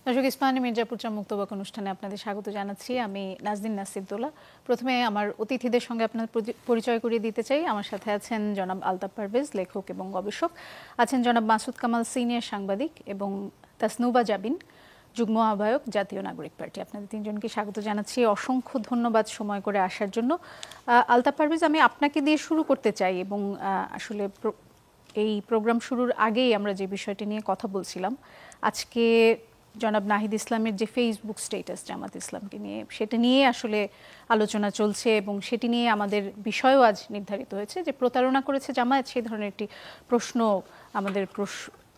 দর্শক, ইস্পাহানি মির্জাপুর চা মুক্তবাক অনুষ্ঠানে আপনাদের স্বাগত জানাচ্ছি। আমি নাজদিন নাসিরদোলা। প্রথমে আমার অতিথিদের সঙ্গে আপনার পরিচয় করিয়ে দিতে চাই। আমার সাথে আছেন জনাব আলতাফ পারভেজ, লেখক এবং গবেষক। আছেন জনাব মাসুদ কামাল, সিনিয়র সাংবাদিক, এবং তাসনুবা জাবিন, যুগ্ম আহ্বায়ক, জাতীয় নাগরিক পার্টি। আপনাদের তিনজনকে স্বাগত জানাচ্ছি। অসংখ্য ধন্যবাদ সময় করে আসার জন্য। আলতাফ পারভেজ, আমি আপনাকে দিয়ে শুরু করতে চাই, এবং আসলে এই প্রোগ্রাম শুরুর আগেই আমরা যে বিষয়টি নিয়ে কথা বলছিলাম, আজকে জনাব নাহিদ ইসলামের যে ফেসবুক স্ট্যাটাস জামাত ইসলামকে নিয়ে, সেটা নিয়ে আসলে আলোচনা চলছে, এবং সেটি নিয়ে আমাদের বিষয়ও আজ নির্ধারিত হয়েছে যে প্রতারণা করেছে জামায়াত। সেই ধরনের একটি প্রশ্ন আমাদের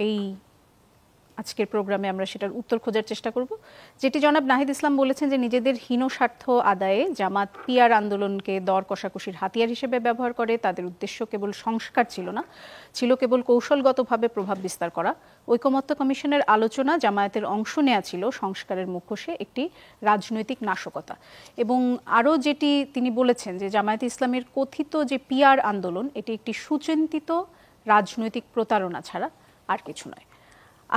এই আজকের প্রোগ্রামে আমরা সেটার উত্তর খোঁজার চেষ্টা করব। যেটি জনাব নাহিদ ইসলাম বলেছেন যে নিজেদের হীন স্বার্থ আদায়ে জামাত পিআর আন্দোলনকে দর কষাকষির হাতিয়ার হিসেবে ব্যবহার করে। তাদের উদ্দেশ্য কেবল সংস্কার ছিল না, ছিল কেবল কৌশলগতভাবে প্রভাব বিস্তার করা। ঐকমত্য কমিশনের আলোচনা জামায়াতের অংশ নেওয়া ছিল সংস্কারের মুখোশে একটি রাজনৈতিক নাশকতা। এবং আরও যেটি তিনি বলেছেন যে জামায়াতে ইসলামের কথিত যে পিআর আন্দোলন, এটি একটি সুচিন্তিত রাজনৈতিক প্রতারণা ছাড়া আর কিছু নয়।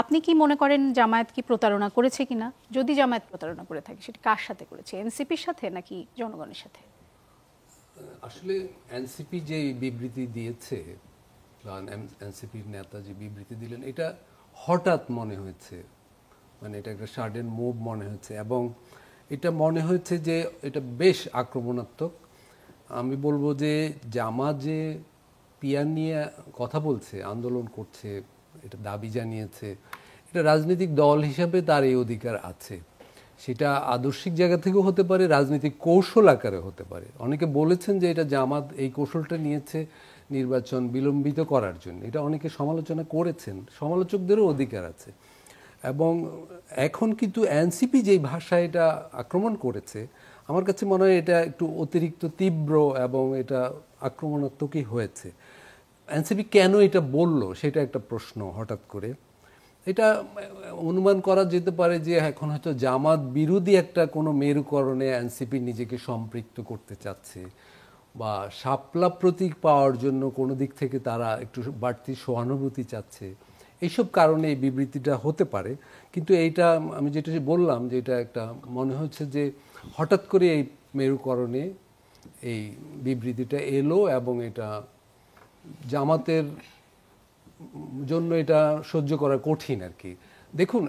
আপনি কি মনে করেন জামায়াত কি প্রতারণা করেছে কিনা? যদি জামায়াত প্রতারণা করে থাকে, সেটি কার সাথে করেছে? এনসিপির সাথে নাকি জনগণের সাথে? আসলে এনসিপি যে বিবৃতি দিয়েছে, এনসিপির নেতা যে বিবৃতি দিলেন, এটা হঠাৎ মনে হয়েছে, মানে এটা একটা সাডেন মুভ মনে হয়েছে, এবং এটা মনে হয়েছে যে এটা বেশ আক্রমণাত্মক। আমি বলবো যে জামাত যে পিয়ার নিয়ে কথা বলছে, আন্দোলন করছে, এটা দাবি জানিয়েছে, এটা রাজনৈতিক দল হিসাবে তার এই অধিকার আছে। সেটা আদর্শিক জায়গা থেকেও হতে পারে, রাজনৈতিক কৌশল আকারে হতে পারে। অনেকে বলেছেন যে এটা জামাত এই কৌশলটা নিয়েছে নির্বাচন বিলম্বিত করার জন্য। এটা অনেকে সমালোচনা করেছেন, সমালোচকদেরও অধিকার আছে। এবং এখন কিন্তু এনসিপি যেই ভাষায় এটা আক্রমণ করেছে, আমার কাছে মনে হয় এটা একটু অতিরিক্ত তীব্র এবং এটা আক্রমণাত্মকই হয়েছে। এনসিপি কেন এটা বলল সেটা একটা প্রশ্ন হঠাৎ করে। এটা অনুমান করা যেতে পারে যে এখন হয়তো জামাত বিরোধী একটা কোনো মেরুকরণে এনসিপি নিজেকে সম্পৃক্ত করতে চাচ্ছে, বা শাপলা প্রতীক পাওয়ার জন্য কোনো দিক থেকে তারা একটু বাড়তি সহানুভূতি চাচ্ছে। এইসব কারণে এই বিবৃতিটা হতে পারে। কিন্তু এইটা আমি যেটা বললাম, যে এটা একটা মনে হচ্ছে যে হঠাৎ করে এই মেরুকরণে এই বিবৃতিটা এলো, এবং এটা জামাতের জন্য এটা সহ্য করা কঠিন আর কি। দেখুন,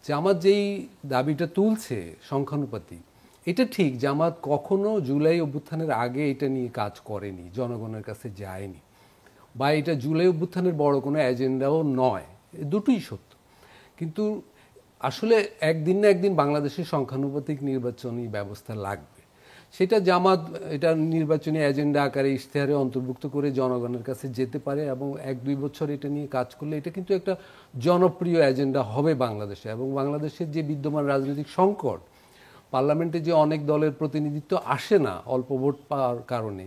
জামাত যেই দাবিটা তুলছে সংখ্যানুপাতিক, এটা ঠিক। জামাত কখনো জুলাই অভ্যুত্থানের আগে এটা নিয়ে কাজ করেনি, জনগণের কাছে যায়নি, বা এটা জুলাই অভ্যুত্থানের বড় কোনো এজেন্ডাও নয়। দুটোই সত্য। কিন্তু আসলে একদিন না একদিন বাংলাদেশের সংখ্যানুপাতিক নির্বাচনী ব্যবস্থা লাগবে। সেটা জামাত এটা নির্বাচনী এজেন্ডা আকারে ইশতেহারে অন্তর্ভুক্ত করে জনগণের কাছে যেতে পারে, এবং 1-2 বছর এটা নিয়ে কাজ করলে এটা কিন্তু একটা জনপ্রিয় এজেন্ডা হবে বাংলাদেশে। এবং বাংলাদেশের যে বিদ্যমান রাজনৈতিক সংকট, পার্লামেন্টে যে অনেক দলের প্রতিনিধিত্ব আসে না অল্প ভোট পাওয়ার কারণে,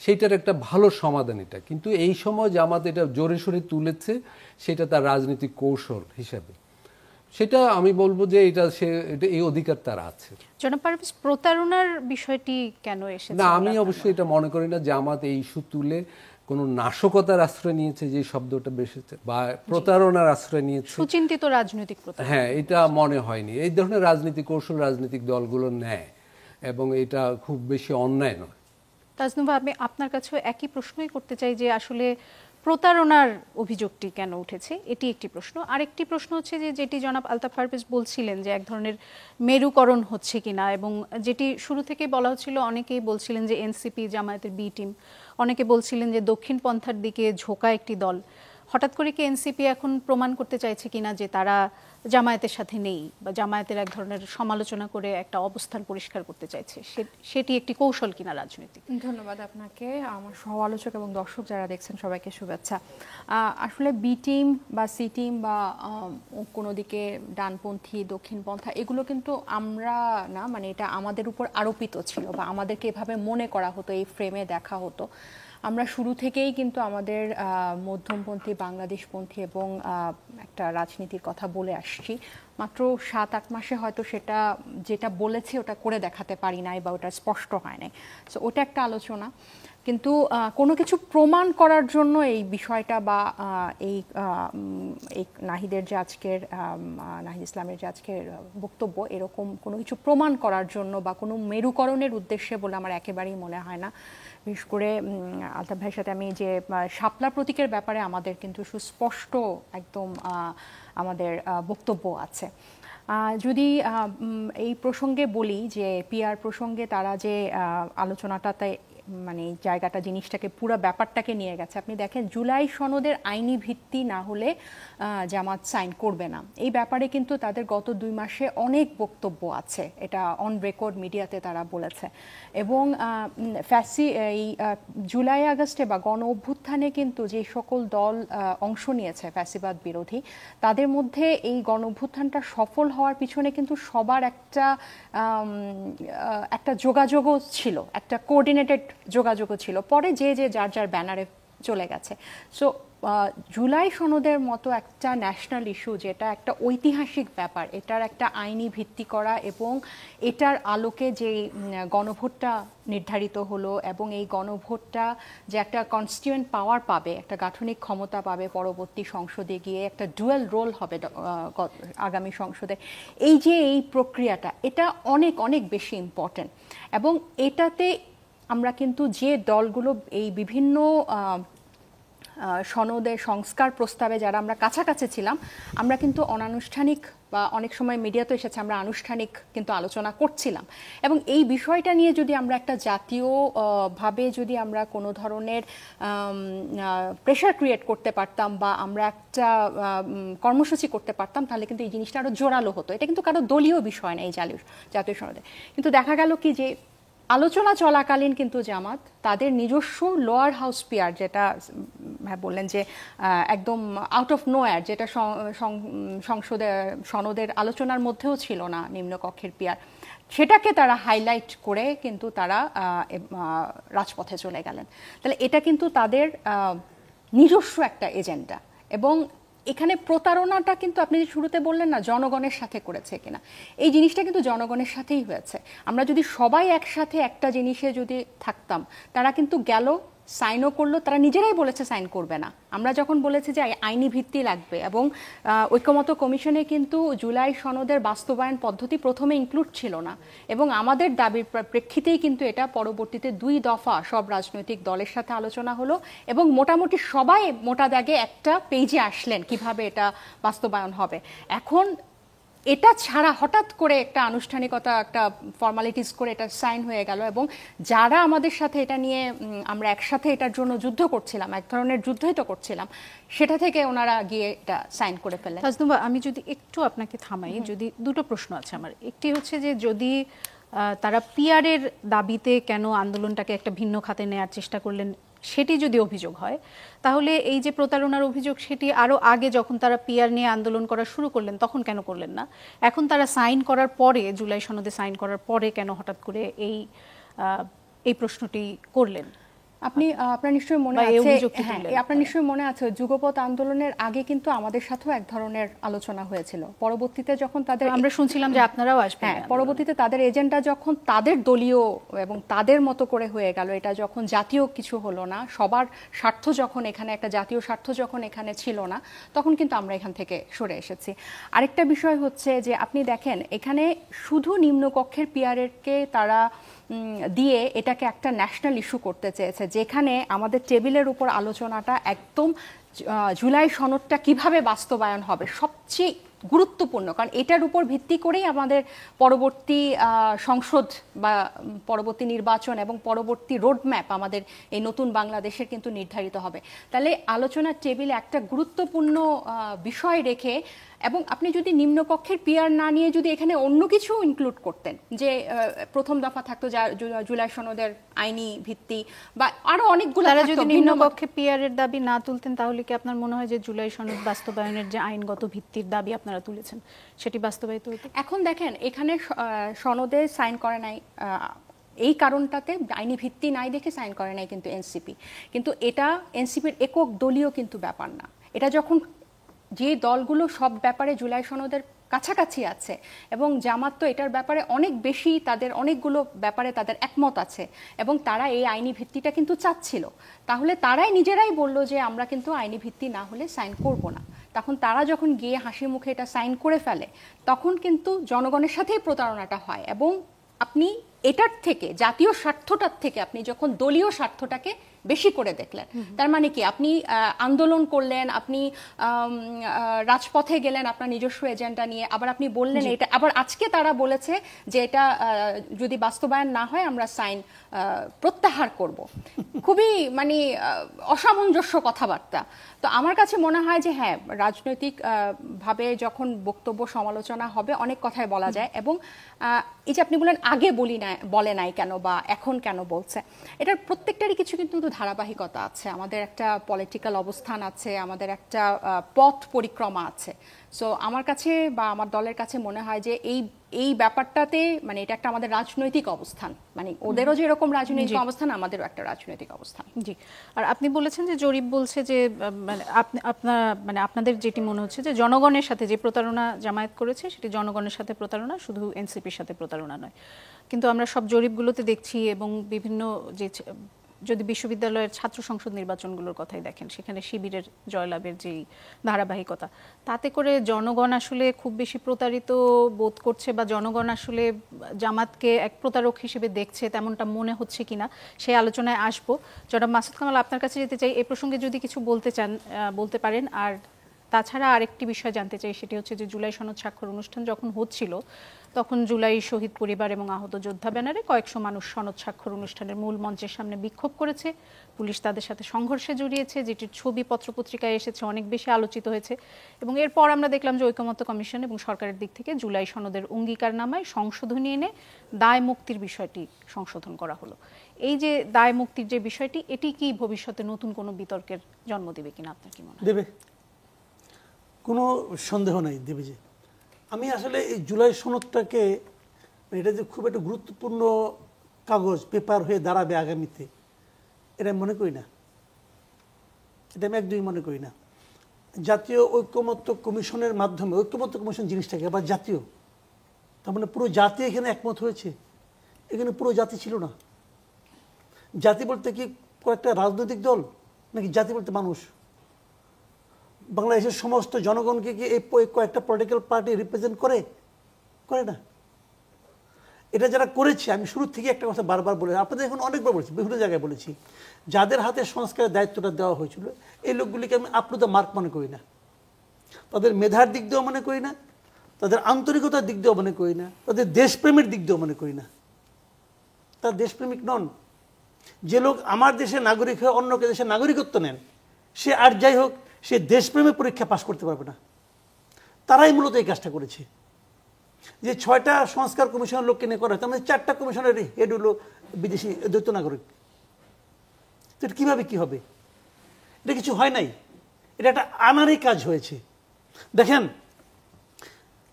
সেইটার একটা ভালো সমাধান এটা। কিন্তু এই সময় জামাত এটা জোরে সোরে তুলেছে, সেটা তার রাজনৈতিক কৌশল হিসাবে। সেটা আমি বলবো যে এটা এই অধিকার তার আছে। জনাব পারভেজ, প্রতারণার বিষয়টি কেন এসেছে? না, আমি অবশ্যই এটা মনে করি না জামাত এই ইস্যু তুলে কোনো নাশকতার আশ্রয় নিয়েছে, যে শব্দটা বেশিছে, বা প্রতারণার আশ্রয় নিয়েছে, সুচিন্তিত রাজনৈতিক প্রতারণা। হ্যাঁ, এটা মনে হয়নি। এই ধরনের রাজনৈতিক কৌশল রাজনৈতিক দলগুলো নেয়, এবং এটা খুব বেশি অন্যায় নয়। তাজনুবা, আমি আপনার কাছেও একই প্রশ্নই করতে চাই যে আসলে প্রতারণার অভিযোগটি কেন উঠেছে, এটি একটি প্রশ্ন। আরেকটি প্রশ্ন হচ্ছে যে যেটি জনাব আলতাফ পারভেজ বলছিলেন যে এক ধরনের মেরুকরণ হচ্ছে কিনা, এবং যেটি শুরু থেকে বলা হচ্ছিল, অনেকেই বলছিলেন যে এনসিপি জামায়াতের বি টিম, অনেকে বলছিলেন যে দক্ষিণ পন্থার দিকে ঝোঁকা একটি দল। হঠাৎ করে কি এনসিপি এখন প্রমাণ করতে চাইছে কিনা যে তারা জামায়াতের সাথে নেই, বা জামায়াতের এক ধরনের সমালোচনা করে একটা অবস্থান পরিষ্কার করতে চাইছে? সেটি একটি কৌশল কিনা রাজনৈতিক? ধন্যবাদ আপনাকে, আমার সহ আলোচক এবং দর্শক যারা দেখছেন সবাইকে শুভেচ্ছা। আসলে বি টিম বা সি টিম বা কোনো দিকে ডানপন্থী দক্ষিণপন্থা, এগুলো কিন্তু আমরা না, মানে এটা আমাদের উপর আরোপিত ছিল, বা আমাদেরকে এভাবে মনে করা হতো, এই ফ্রেমে দেখা হতো। আমরা শুরু থেকেই কিন্তু আমাদের মধ্যমপন্থী, বাংলাদেশপন্থী এবং একটা রাজনীতির কথা বলে আসছি। মাত্র 7-8 মাসে হয়তো সেটা যেটা বলেছে ওটা করে দেখাতে পারি নাই বা ওটা স্পষ্ট হয় নাই। সো ওটা একটা আলোচনা। কিন্তু কোনো কিছু প্রমাণ করার জন্য এই বিষয়টা বা এই নাহিদের যে আজকের নাহিদ ইসলামের যে আজকের বক্তব্য, এরকম কোনো কিছু প্রমাণ করার জন্য বা কোনো মেরুকরণের উদ্দেশ্যে বলে আমার একেবারেই মনে হয় না। বিশেষ করে আলতাফ ভাইয়ের সাথে আমি যে শাপলা প্রতীকের ব্যাপারে আমাদের কিন্তু সুস্পষ্ট একদম আমাদের বক্তব্য আছে। যদি এই প্রসঙ্গে বলি যে পিআর প্রসঙ্গে তারা যে আলোচনাটাতে মানে জায়গাটা জিনিসটাকে পুরো ব্যাপারটাকে নিয়ে গেছে, আপনি দেখেন জুলাই সনদের আইনি ভিত্তি না হলে জামাত সাইন করবে না, এই ব্যাপারে কিন্তু তাদের গত 2 মাসে অনেক বক্তব্য আছে, এটা অন রেকর্ড মিডিয়াতে তারা বলেছে। এবং এই জুলাই আগস্টে বা গণ অভ্যুত্থানে কিন্তু যে সকল দল অংশ নিয়েছে ফ্যাসিবাদ বিরোধী, তাদের মধ্যে এই গণ অভ্যুত্থানটা সফল হওয়ার পিছনে কিন্তু সবার একটা যোগাযোগও ছিল, একটা কোঅর্ডিনেটেড যোগাযোগও ছিল। পরে যে যার যার ব্যানারে চলে গেছে। সো জুলাই সনদের মতো একটা ন্যাশনাল ইস্যু, যেটা একটা ঐতিহাসিক ব্যাপার, এটার একটা আইনি ভিত্তি করা এবং এটার আলোকে যে গণভোটটা নির্ধারিত হলো এবং এই গণভোটটা যে একটা কনস্টিটিউয়েন্ট পাওয়ার পাবে, একটা গাঠনিক ক্ষমতা পাবে পরবর্তী সংসদে গিয়ে, একটা ডুয়াল রোল হবে আগামী সংসদে, এই প্রক্রিয়াটা এটা অনেক অনেক বেশি ইম্পর্টেন্ট। এবং এটাতে আমরা কিন্তু যে দলগুলো এই বিভিন্ন সনদে সংস্কার প্রস্তাবে যারা আমরা কাছাকাছি ছিলাম, আমরা কিন্তু অনানুষ্ঠানিক বা অনেক সময় মিডিয়া তো এসেছে, আমরা আনুষ্ঠানিক কিন্তু আলোচনা করছিলাম। এবং এই বিষয়টা নিয়ে যদি আমরা একটা জাতীয়ভাবে যদি আমরা কোনো ধরনের প্রেশার ক্রিয়েট করতে পারতাম বা আমরা একটা কর্মসূচি করতে পারতাম, তাহলে কিন্তু এই জিনিসটা আরও জোরালো হতো। এটা কিন্তু কারো দলীয় বিষয় না এই জাতীয় সনদে। কিন্তু দেখা গেল কি যে আলোচনা চলাকালীন কিন্তু জামাত তাদের নিজস্ব লোয়ার হাউস পিআর, যেটা বললেন যে একদম আউট অফ নোয়ার, যেটা সনদের আলোচনার মধ্যেও ছিল না, নিম্নকক্ষের পিআর, সেটাকে তারা হাইলাইট করে কিন্তু তারা রাজপথে চলে গেলেন। তাহলে এটা কিন্তু তাদের নিজস্ব একটা এজেন্ডা। এবং এখানে প্রতারণাটা কিন্তু আপনি যে শুরুতে বললেন না জনগণের সাথে করেছে কিনা, এই জিনিসটা কিন্তু জনগণের সাথেই হয়েছে। আমরা যদি সবাই একসাথে একটা জিনিসে যদি থাকতাম, তারা কিন্তু গেল, সাইনও করলো, তারা নিজেরাই বলেছে সাইন করবে না। আমরা যখন বলেছি যে আইনি ভিত্তি লাগবে, এবং ঐক্যমত্য কমিশনে কিন্তু জুলাই সনদের বাস্তবায়ন পদ্ধতি প্রথমে ইনক্লুড ছিল না, এবং আমাদের দাবির প্রেক্ষিতেই কিন্তু এটা পরবর্তীতে 2 দফা সব রাজনৈতিক দলের সাথে আলোচনা হলো, এবং মোটামুটি সবাই মোটা দাগে একটা পেজে আসলেন কিভাবে এটা বাস্তবায়ন হবে। এখন এটা ছাড়া হঠাৎ করে একটা আনুষ্ঠানিকতা, একটা ফর্মালিটিস করে এটা সাইন হয়ে গেল, এবং যারা আমাদের সাথে এটা নিয়ে আমরা একসাথে এটার জন্য যুদ্ধ করছিলাম, এক ধরনের যুদ্ধই তো করছিলাম, সেটা থেকে ওনারা গিয়ে এটা সাইন করে ফেললেন। তাজনুবা, আমি যদি একটু আপনাকে থামাই, যদি দুটো প্রশ্ন আছে আমার। একটি হচ্ছে যে যদি তারা পিআরের দাবিতে কেন আন্দোলনটাকে একটা ভিন্ন খাতে নেওয়ার চেষ্টা করলেন, সেটি যদি অভিযোগ হয়, তাহলে এই যে প্রতারণার অভিযোগ, সেটি আরও আগে যখন তারা পিআর নিয়ে আন্দোলন করা শুরু করলেন তখন কেন করলেন না? এখন তারা সাইন করার পরে, জুলাই সনদে সাইন করার পরে কেন হঠাৎ করে এই প্রশ্নটি করলেন? আপনার নিশ্চয়ই মনে আছে, আপনার নিশ্চয়ই মনে আছে যুগপৎ আন্দোলনের আগে কিন্তু আমাদের সাথেও এক ধরনের আলোচনা হয়েছিল। পরবর্তীতে যখন তাদের, আমরা শুনছিলাম যে আপনারাও আসবেন, পরবর্তীতে তাদের এজেন্ডা যখন তাদের দলীয় এবং তাদের মতো করে হয়ে গেল, এটা যখন জাতীয় কিছু হলো না, সবার স্বার্থ যখন এখানে, একটা জাতীয় স্বার্থ যখন এখানে ছিল না, তখন কিন্তু আমরা এখান থেকে সরে এসেছি। আরেকটা বিষয় হচ্ছে যে আপনি দেখেন এখানে শুধু নিম্নকক্ষের পিআরকে তারা দিয়ে এটাকে একটা ন্যাশনাল ইস্যু করতে চেয়েছে, যেখানে আমাদের টেবিলের উপর আলোচনাটা একদম জুলাই সনদটা কিভাবে বাস্তবায়ন হবে সবচেয়ে গুরুত্বপূর্ণ, কারণ এটার উপর ভিত্তি করেই আমাদের পরবর্তী সংসদ বা পরবর্তী নির্বাচন এবং পরবর্তী রোডম্যাপ আমাদের এই নতুন বাংলাদেশের কিন্তু নির্ধারিত হবে। তাহলে আলোচনার টেবিলে একটা গুরুত্বপূর্ণ বিষয় রেখে, এবং আপনি যদি নিম্নকক্ষের পিআর না নিয়ে যদি এখানে অন্য কিছু ইনক্লুড করতেন, যে প্রথম দফা থাকতো জুলাই সনদের আইনি ভিত্তি বা আরো অনেকগুলো, তারা যদি নিম্নকক্ষে পিআর এর দাবি না তুলতেন, তাহলে কি আপনার মনে হয় যে জুলাই সনদ বাস্তবায়নের যে আইনগত ভিত্তির দাবি আপনারা তুলেছেন সেটি বাস্তবায়িত হতো? এখন দেখেন এখানে সনদে সাইন করে নাই, এই কারণটাতে আইনি ভিত্তি নাই দেখে সাইন করে নাই কিন্তু এনসিপি। কিন্তু এটা এনসিপির একক দলীয় কিন্তু ব্যাপার না। এটা যখন যে দলগুলো সব ব্যাপারে জুলাই সনদের কাছাকাছি আছে এবং জামাত তো এটার ব্যাপারে অনেক বেশি, তাদের অনেকগুলো ব্যাপারে তাদের একমত আছে এবং তারা এই আইনি ভিত্তিটা কিন্তু চাচ্ছিল। তাহলে তারাই নিজেরাই বলল যে আমরা কিন্তু আইনি ভিত্তি না হলে সাইন করব না। তখন তারা যখন গিয়ে হাসি মুখে এটা সাইন করে ফেলে, তখন কিন্তু জনগণের সাথেই প্রতারণাটা হয়। এবং আপনি এটার থেকে, জাতীয় স্বার্থটার থেকে আপনি যখন দলীয় স্বার্থটাকে বেশি করে দেখলেন, তার মানে কি আপনি আন্দোলন করলেন, আপনি রাজপথে গেলেন আপনার নিজস্ব এজেন্ডা নিয়ে, আবার আপনি বললেন এটা, আবার আজকে তারা বলেছে যে এটা যদি বাস্তবায়ন না হয় আমরা সাইন প্রত্যাহার করব। খুবই মানে অসামঞ্জস্য কথাবার্তা। তো আমার কাছে মনে হয় যে হ্যাঁ, রাজনৈতিক ভাবে যখন বক্তব্য সমালোচনা হবে অনেক কথাই বলা যায়। এবং এই যে আপনি বলেন আগে বলে নাই কেন বা এখন কেন বলছে, এটার প্রত্যেকটারই কিছু কিন্তু ধারাবাহিকতা আছে। আমাদের একটা পলিটিক্যাল অবস্থান আছে, আমাদের একটা পথ পরিক্রমা আছে। সো আমার কাছে বা আমার দলের কাছে মনে হয় যে এই ব্যাপারটাতে মানে এটা একটা আমাদের রাজনৈতিক অবস্থান, মানে ওদেরও যেরকম রাজনৈতিক অবস্থান আমাদেরও একটা রাজনৈতিক অবস্থান। জি, আর আপনি বলেছেন যে জরিপ বলছে যে আপনাদের যেটি মনে হচ্ছে যে জনগণের সাথে যে প্রতারণা জামায়াত করেছে সেটি জনগণের সাথে প্রতারণা, শুধু এনসিপির সাথে প্রতারণা নয়। কিন্তু আমরা সব জরিপগুলোতে দেখছি এবং বিভিন্ন যে যদি বিশ্ববিদ্যালয়ের ছাত্র সংসদ নির্বাচনগুলোর কথাই দেখেন, সেখানে শিবিরের জয়লাভের যেই ধারাবাহিকতা, তাতে করে জনগণ আসলে খুব বেশি প্রতারিত বোধ করছে বা জনগণ আসলে জামাতকে এক প্রতারক হিসেবে দেখছে তেমনটা মনে হচ্ছে কিনা সেই আলোচনায় আসবো। জনাব মাসুদ কামাল, আপনার কাছে যেতে চাই এই প্রসঙ্গে যদি কিছু বলতে চান বলতে পারেন। আর তাছাড়া আরেকটি বিষয় জানতে চাই, সেটি হচ্ছে যে জুলাই সনদ স্বাক্ষর অনুষ্ঠান যখন হচ্ছিল তখন জুলাই শহীদ পরিবার এবং আহত যোদ্ধা ব্যানারে কয়েকশো মানুষ সনদ স্বাক্ষর অনুষ্ঠানের মূল মঞ্চের সামনে বিক্ষোভ করেছে। পুলিশ তাদের সাথে সংঘর্ষে জড়িয়েছে, যেটির ছবি পত্রপত্রিকায় এসেছে, অনেক বেশি আলোচিত হয়েছে। এবং এরপর আমরা দেখলাম যে ঐকমত্য কমিশন এবং সরকারের দিক থেকে জুলাই সনদের অঙ্গীকারনামায় সংশোধনী এনে দায় মুক্তির বিষয়টি সংশোধন করা হলো। এই যে দায় মুক্তির যে বিষয়টি, এটি কি ভবিষ্যতে নতুন কোনো বিতর্কের জন্ম দেবে কিনা আপনার কি মনে হয়? দেবে, কোনো সন্দেহ নাই দেবে। যে আমি আসলে এই জুলাই সনদটাকে, এটা যে খুব একটা গুরুত্বপূর্ণ কাগজ পেপার হয়ে দাঁড়াবে আগামীতে, এটা মনে করি না। এটা আমি একদমই মনে করি না। জাতীয় ঐকমত্য কমিশনের মাধ্যমে, ঐকমত্য কমিশন জিনিসটাকে আবার জাতীয়, তার মানে পুরো জাতি এখানে একমত হয়েছে। এখানে পুরো জাতি ছিল না। জাতি বলতে কি কয়েকটা রাজনৈতিক দল, নাকি জাতি বলতে মানুষ? বাংলাদেশের সমস্ত জনগণকে কি এই কয়েকটা পলিটিক্যাল পার্টি রিপ্রেজেন্ট করে না? এটা যারা করেছে, আমি শুরু থেকে একটা কথা বারবার বলে, আপনাদের এখন অনেকবার বলেছি, বিভিন্ন জায়গায় বলেছি, যাদের হাতে সংস্কারের দায়িত্বটা দেওয়া হয়েছিল এই লোকগুলিকে আমি আপ টু দ্য মার্ক মনে করি না। তাদের মেধার দিক দিয়েও মনে করি না, তাদের আন্তরিকতার দিক দিয়েও মনে করি না, তাদের দেশপ্রেমের দিক দিয়েও মনে করি না। তারা দেশপ্রেমিক নন। যে লোক আমার দেশের নাগরিক হয়ে অন্য দেশের নাগরিকত্ব নেন, সে আর যাই হোক, সে দেশপ্রেমের পরীক্ষা পাশ করতে পারবে না। তারাই মূলত এই কাজটা করেছে। যে 6টা সংস্কার কমিশনের লোককে নিয়ে করা হয়, তার মানে 4টা কমিশনের হেড হলো বিদেশি দ্বৈত নাগরিক। তো এটা কীভাবে কী হবে? এটা কিছু হয় নাই, এটা একটা আনারই কাজ হয়েছে। দেখেন,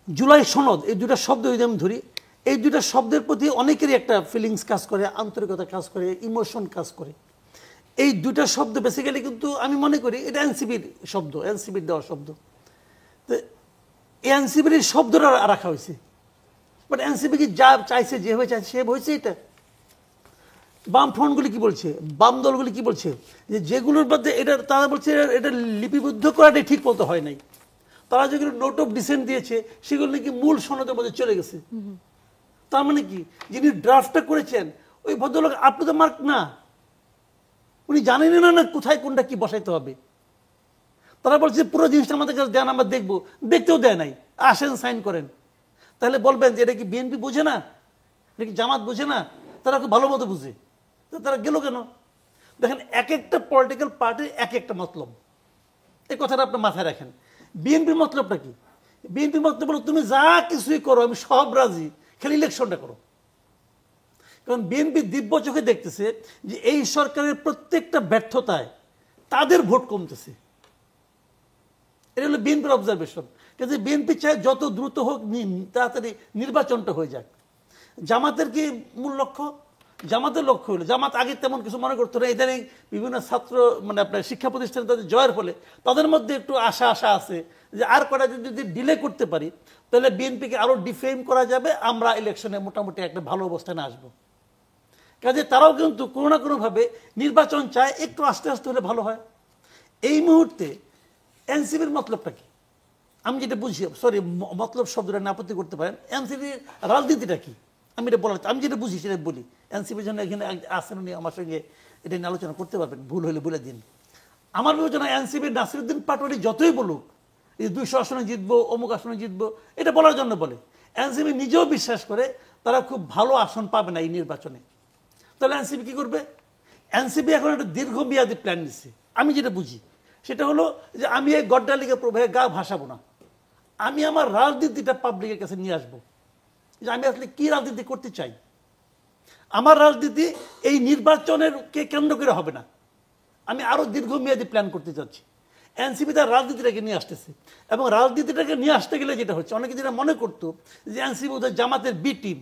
জুলাই সনদ, এই দুটা শব্দ যদি আমি ধরি, এই দুটা শব্দের প্রতি অনেকেরই একটা ফিলিংস কাজ করে, আন্তরিকতা কাজ করে, ইমোশন কাজ করে। এই দুটা শব্দ বেসিক্যালি কিন্তু আমি মনে করি এটা এনসিপির শব্দ, এনসিপির দেওয়া শব্দ। তো এনসিপির এই শব্দটা রাখা হয়েছে, বাট এনসিপি কি যা চাইছে, যেভাবে চাইছে সেভাবে হয়েছে। এটা বামফ্রন্টগুলি কি বলছে, বাম দলগুলি কি বলছে, যে যেগুলোর মধ্যে এটা তারা বলছে এটা লিপিবদ্ধ করাটাই ঠিক মতো হয় নাই। তারা যেগুলো নোট অফ ডিসেন্ট দিয়েছে সেগুলো নাকি মূল সনদের মধ্যে চলে গেছে। তার মানে কি, যিনি ড্রাফটটা করেছেন ওই ভদ্রলোক আপ টু দ্য মার্ক না, উনি জানেন না কোথায় কোনটা কি বসাইতে হবে। তারা বলছে পুরো জিনিসটা আমাদের কাছে দেন, আমরা দেখবো, দেখতেও দেয় নাই, আসেন সাইন করেন। তাহলে বলবেন যে এটা কি বিএনপি বোঝে না, এটা কি জামাত বোঝে না? তারা খুব ভালো মতো বুঝে, তো তারা গেল কেন? দেখেন, এক একটা পলিটিক্যাল পার্টির এক একটা মতলব, এই কথাটা আপনি মাথায় রাখেন। বিএনপির মতলবটা কি? বিএনপির মতলব হলো তুমি যা কিছুই করো আমি সব রাজি, খালি ইলেকশনটা করো। কারণ বিএনপি দিব্য চোখে দেখতেছে যে এই সরকারের প্রত্যেকটা ব্যর্থতায় তাদের ভোট কমতেছে। এটা হলো বিএনপির অবজারভেশন। কিন্তু বিএনপি চায় যত দ্রুত হোক, তাড়াতাড়ি নির্বাচনটা হয়ে যাক। জামাতের কি মূল লক্ষ্য? জামাতের লক্ষ্য হলো, জামাত আগে তেমন কিছু মনে করতো না, ইদানিং বিভিন্ন ছাত্র মানে আপনার শিক্ষা প্রতিষ্ঠানে তাদের জয়ের ফলে তাদের মধ্যে একটু আশা আছে যে আর কটা যদি ডিলে করতে পারি তাহলে বিএনপিকে আরো ডিফেম করা যাবে, আমরা ইলেকশনে মোটামুটি একটা ভালো অবস্থানে আসবো। কাজে তারাও কিন্তু কোনো না কোনোভাবে নির্বাচন চায়, একটু আস্তে আস্তে হলে ভালো হয়। এই মুহূর্তে এনসিপির মতলবটা কি আমি যেটা বুঝি, সরি মতলব শব্দটা না আপত্তি করতে পারেন, এনসিপির রাজনীতিটা কি আমি এটা বলার, আমি যেটা বুঝি সেটা বলি। এনসিপির জন্য এখানে আসেন উনি আমার সঙ্গে এটা নিয়ে আলোচনা করতে পারবেন, ভুল হলে বলে দিন। আমার বিবেচনা এনসিপির নাসিরুদ্দিন পাটোয়ারি যতই বলুক এই 200 আসনে জিতবো, অমুক আসনে জিতবো, এটা বলার জন্য বলে। এনসিপি নিজেও বিশ্বাস করে তারা খুব ভালো আসন পাবে না এই নির্বাচনে। তাহলে এনসিপি কি করবে? এনসিপি এখন একটা দীর্ঘমেয়াদী প্ল্যান নিচ্ছে। আমি যেটা বুঝি সেটা হলো যে আমি এই গড্ডালিকা প্রভাবে গা ভাসাবো না, আমি আমার রাজনীতিটা পাবলিকের কাছে নিয়ে আসবো, যে আমি আসলে কি রাজনীতি করতে চাই। আমার রাজনীতি এই নির্বাচনের কে কেন্দ্র করে হবে না, আমি আরো দীর্ঘমেয়াদী প্ল্যান করতে চাচ্ছি। এনসিপি তার রাজনীতিটাকে নিয়ে আসতেছে, এবং রাজনীতিটাকে নিয়ে আসতে গেলে যেটা হচ্ছে, অনেকে যেটা মনে করতো যে এনসিপি ওদের জামাতের বি টিম,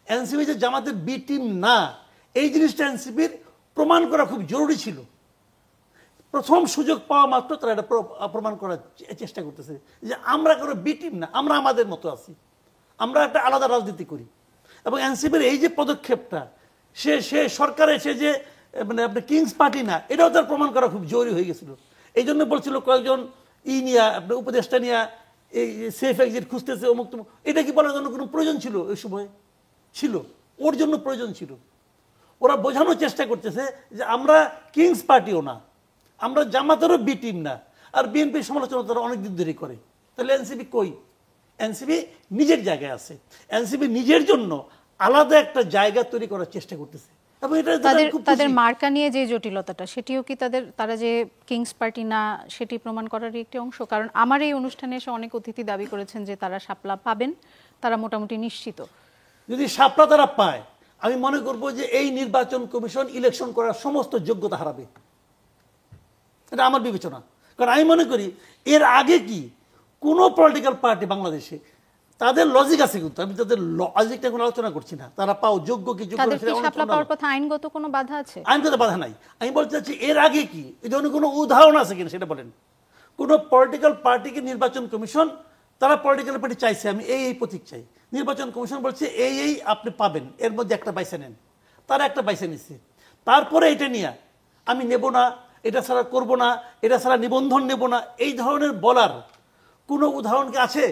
এনসিপি যে জামাতের বি টিম না, এই জিনিসটা এনসিপির প্রমাণ করা খুব জরুরি ছিল। প্রথম সুযোগ পাওয়া মাত্র তারা এটা প্রমাণ করার চেষ্টা করতেছে যে আমরা কোনো বি টিম না, আমরা আমাদের মতো আছি, আমরা একটা আলাদা রাজনীতি করি। এবং এনসিপির এই যে পদক্ষেপটা, সে সরকারের সে যে মানে আপনার কিংস পার্টি না, এটাও তার প্রমাণ করা খুব জরুরি হয়ে গেছিল। এই জন্য বলছিল কয়েকজন নিয়ে আপনার উপদেষ্টা নিয়ে এই সেফ এক্সিট খুঁজতেছে অমুক তমুক, এটা কি বলার জন্য কোনো প্রয়োজন ছিল? ওই সময় ছিল, ওর জন্য প্রয়োজন ছিল। ওরা বোঝানোর চেষ্টা করতেছে যে আমরা কিংস পার্টিও না, আমরা জামাতেরও বি টিম না, আর বিএনপির সমালোচনা তারা অনেকদিন ধরে করে। তাহলে এনসিপি কই? এনসিপি নিজের জায়গায় আছে, এনসিপি নিজের জন্য আলাদা একটা জায়গা তৈরি করার চেষ্টা করতেছে। এবং এটা তাদের মার্কা নিয়ে যে জটিলতাটা, সেটিও কি তারা যে কিংস পার্টি না সেটি প্রমাণ করারই একটি অংশ? কারণ আমার এই অনুষ্ঠানে এসে অনেক অতিথি দাবি করেছেন যে তারা শাপলা পাবেন, তারা মোটামুটি নিশ্চিত। যদি শাপলা তারা পায়, আমি মনে করব যে এই নির্বাচন কমিশন ইলেকশন করার সমস্ত যোগ্যতা হারাবে, এটা আমার বিবেচনা। কারণ আমি মনে করি এর আগে কি কোনো পলিটিক্যাল পার্টি বাংলাদেশে, তাদের লজিক আছে, কিন্তু আমি তাদের লজিকটা কোনো আলোচনা করছি না, তারা পাও যোগ্য কি যোগ্য আইনগত কোনো বাধা আছে? আইনগত বাধা নাই। আমি বলতে চাচ্ছি এর আগে কি এই ধরনের কোনো উদাহরণ আছে কিনা সেটা বলেন। কোন পলিটিক্যাল পার্টিকে নির্বাচন কমিশন, তারা পলিটিক্যাল পার্টি চাইছে আমি এই প্রতীক চাই, নির্বাচন কমিশন বলছে এই আপনি পাবেন, এর মধ্যে একটা বাইসা নেন, তারা একটা বাইসা নিচ্ছে। তারপরে এটা নিয়ে আমি নেব না, এটা ছাড়া করব না, এটা ছাড়া নিবন্ধন নেব না, এই ধরনের বলার কোনো উদাহরণ কি আছে?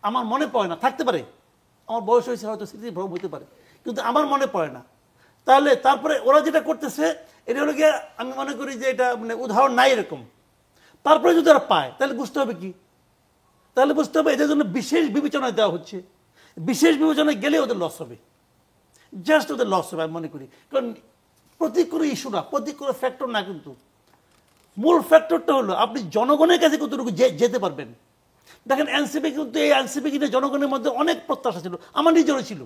আমার মনে পড়ে না, থাকতে পারে, আমার বয়স হয়েছে, হয়তো স্মৃতি ভ্রম হতে পারে, কিন্তু আমার মনে পড়ে না। তাহলে তারপরে ওরা যেটা করতেছে এটা হলো গিয়ে, আমি মনে করি যে এটা মানে উদাহরণ নাই এরকম। তারপরে যদি ওরা পায় তাহলে বুঝতে হবে কি, তাহলে বুঝতে হবে এদের জন্য বিশেষ বিবেচনায় দেওয়া হচ্ছে, বিশেষ বিবেচনায় গেলে ওদের লস হবে, জাস্ট ওদের লস হবে আমি মনে করি। কারণ প্রতীক কোনো ইস্যু না, প্রতীক কোনো ফ্যাক্টর না, কিন্তু মূল ফ্যাক্টরটা হলো আপনি জনগণের কাছে কতটুকু যেতে পারবেন। দেখেন এনসিপি কিন্তু এই এনসিপি কিনে জনগণের মধ্যে অনেক প্রত্যাশা ছিল, আমার নিজেরও ছিল,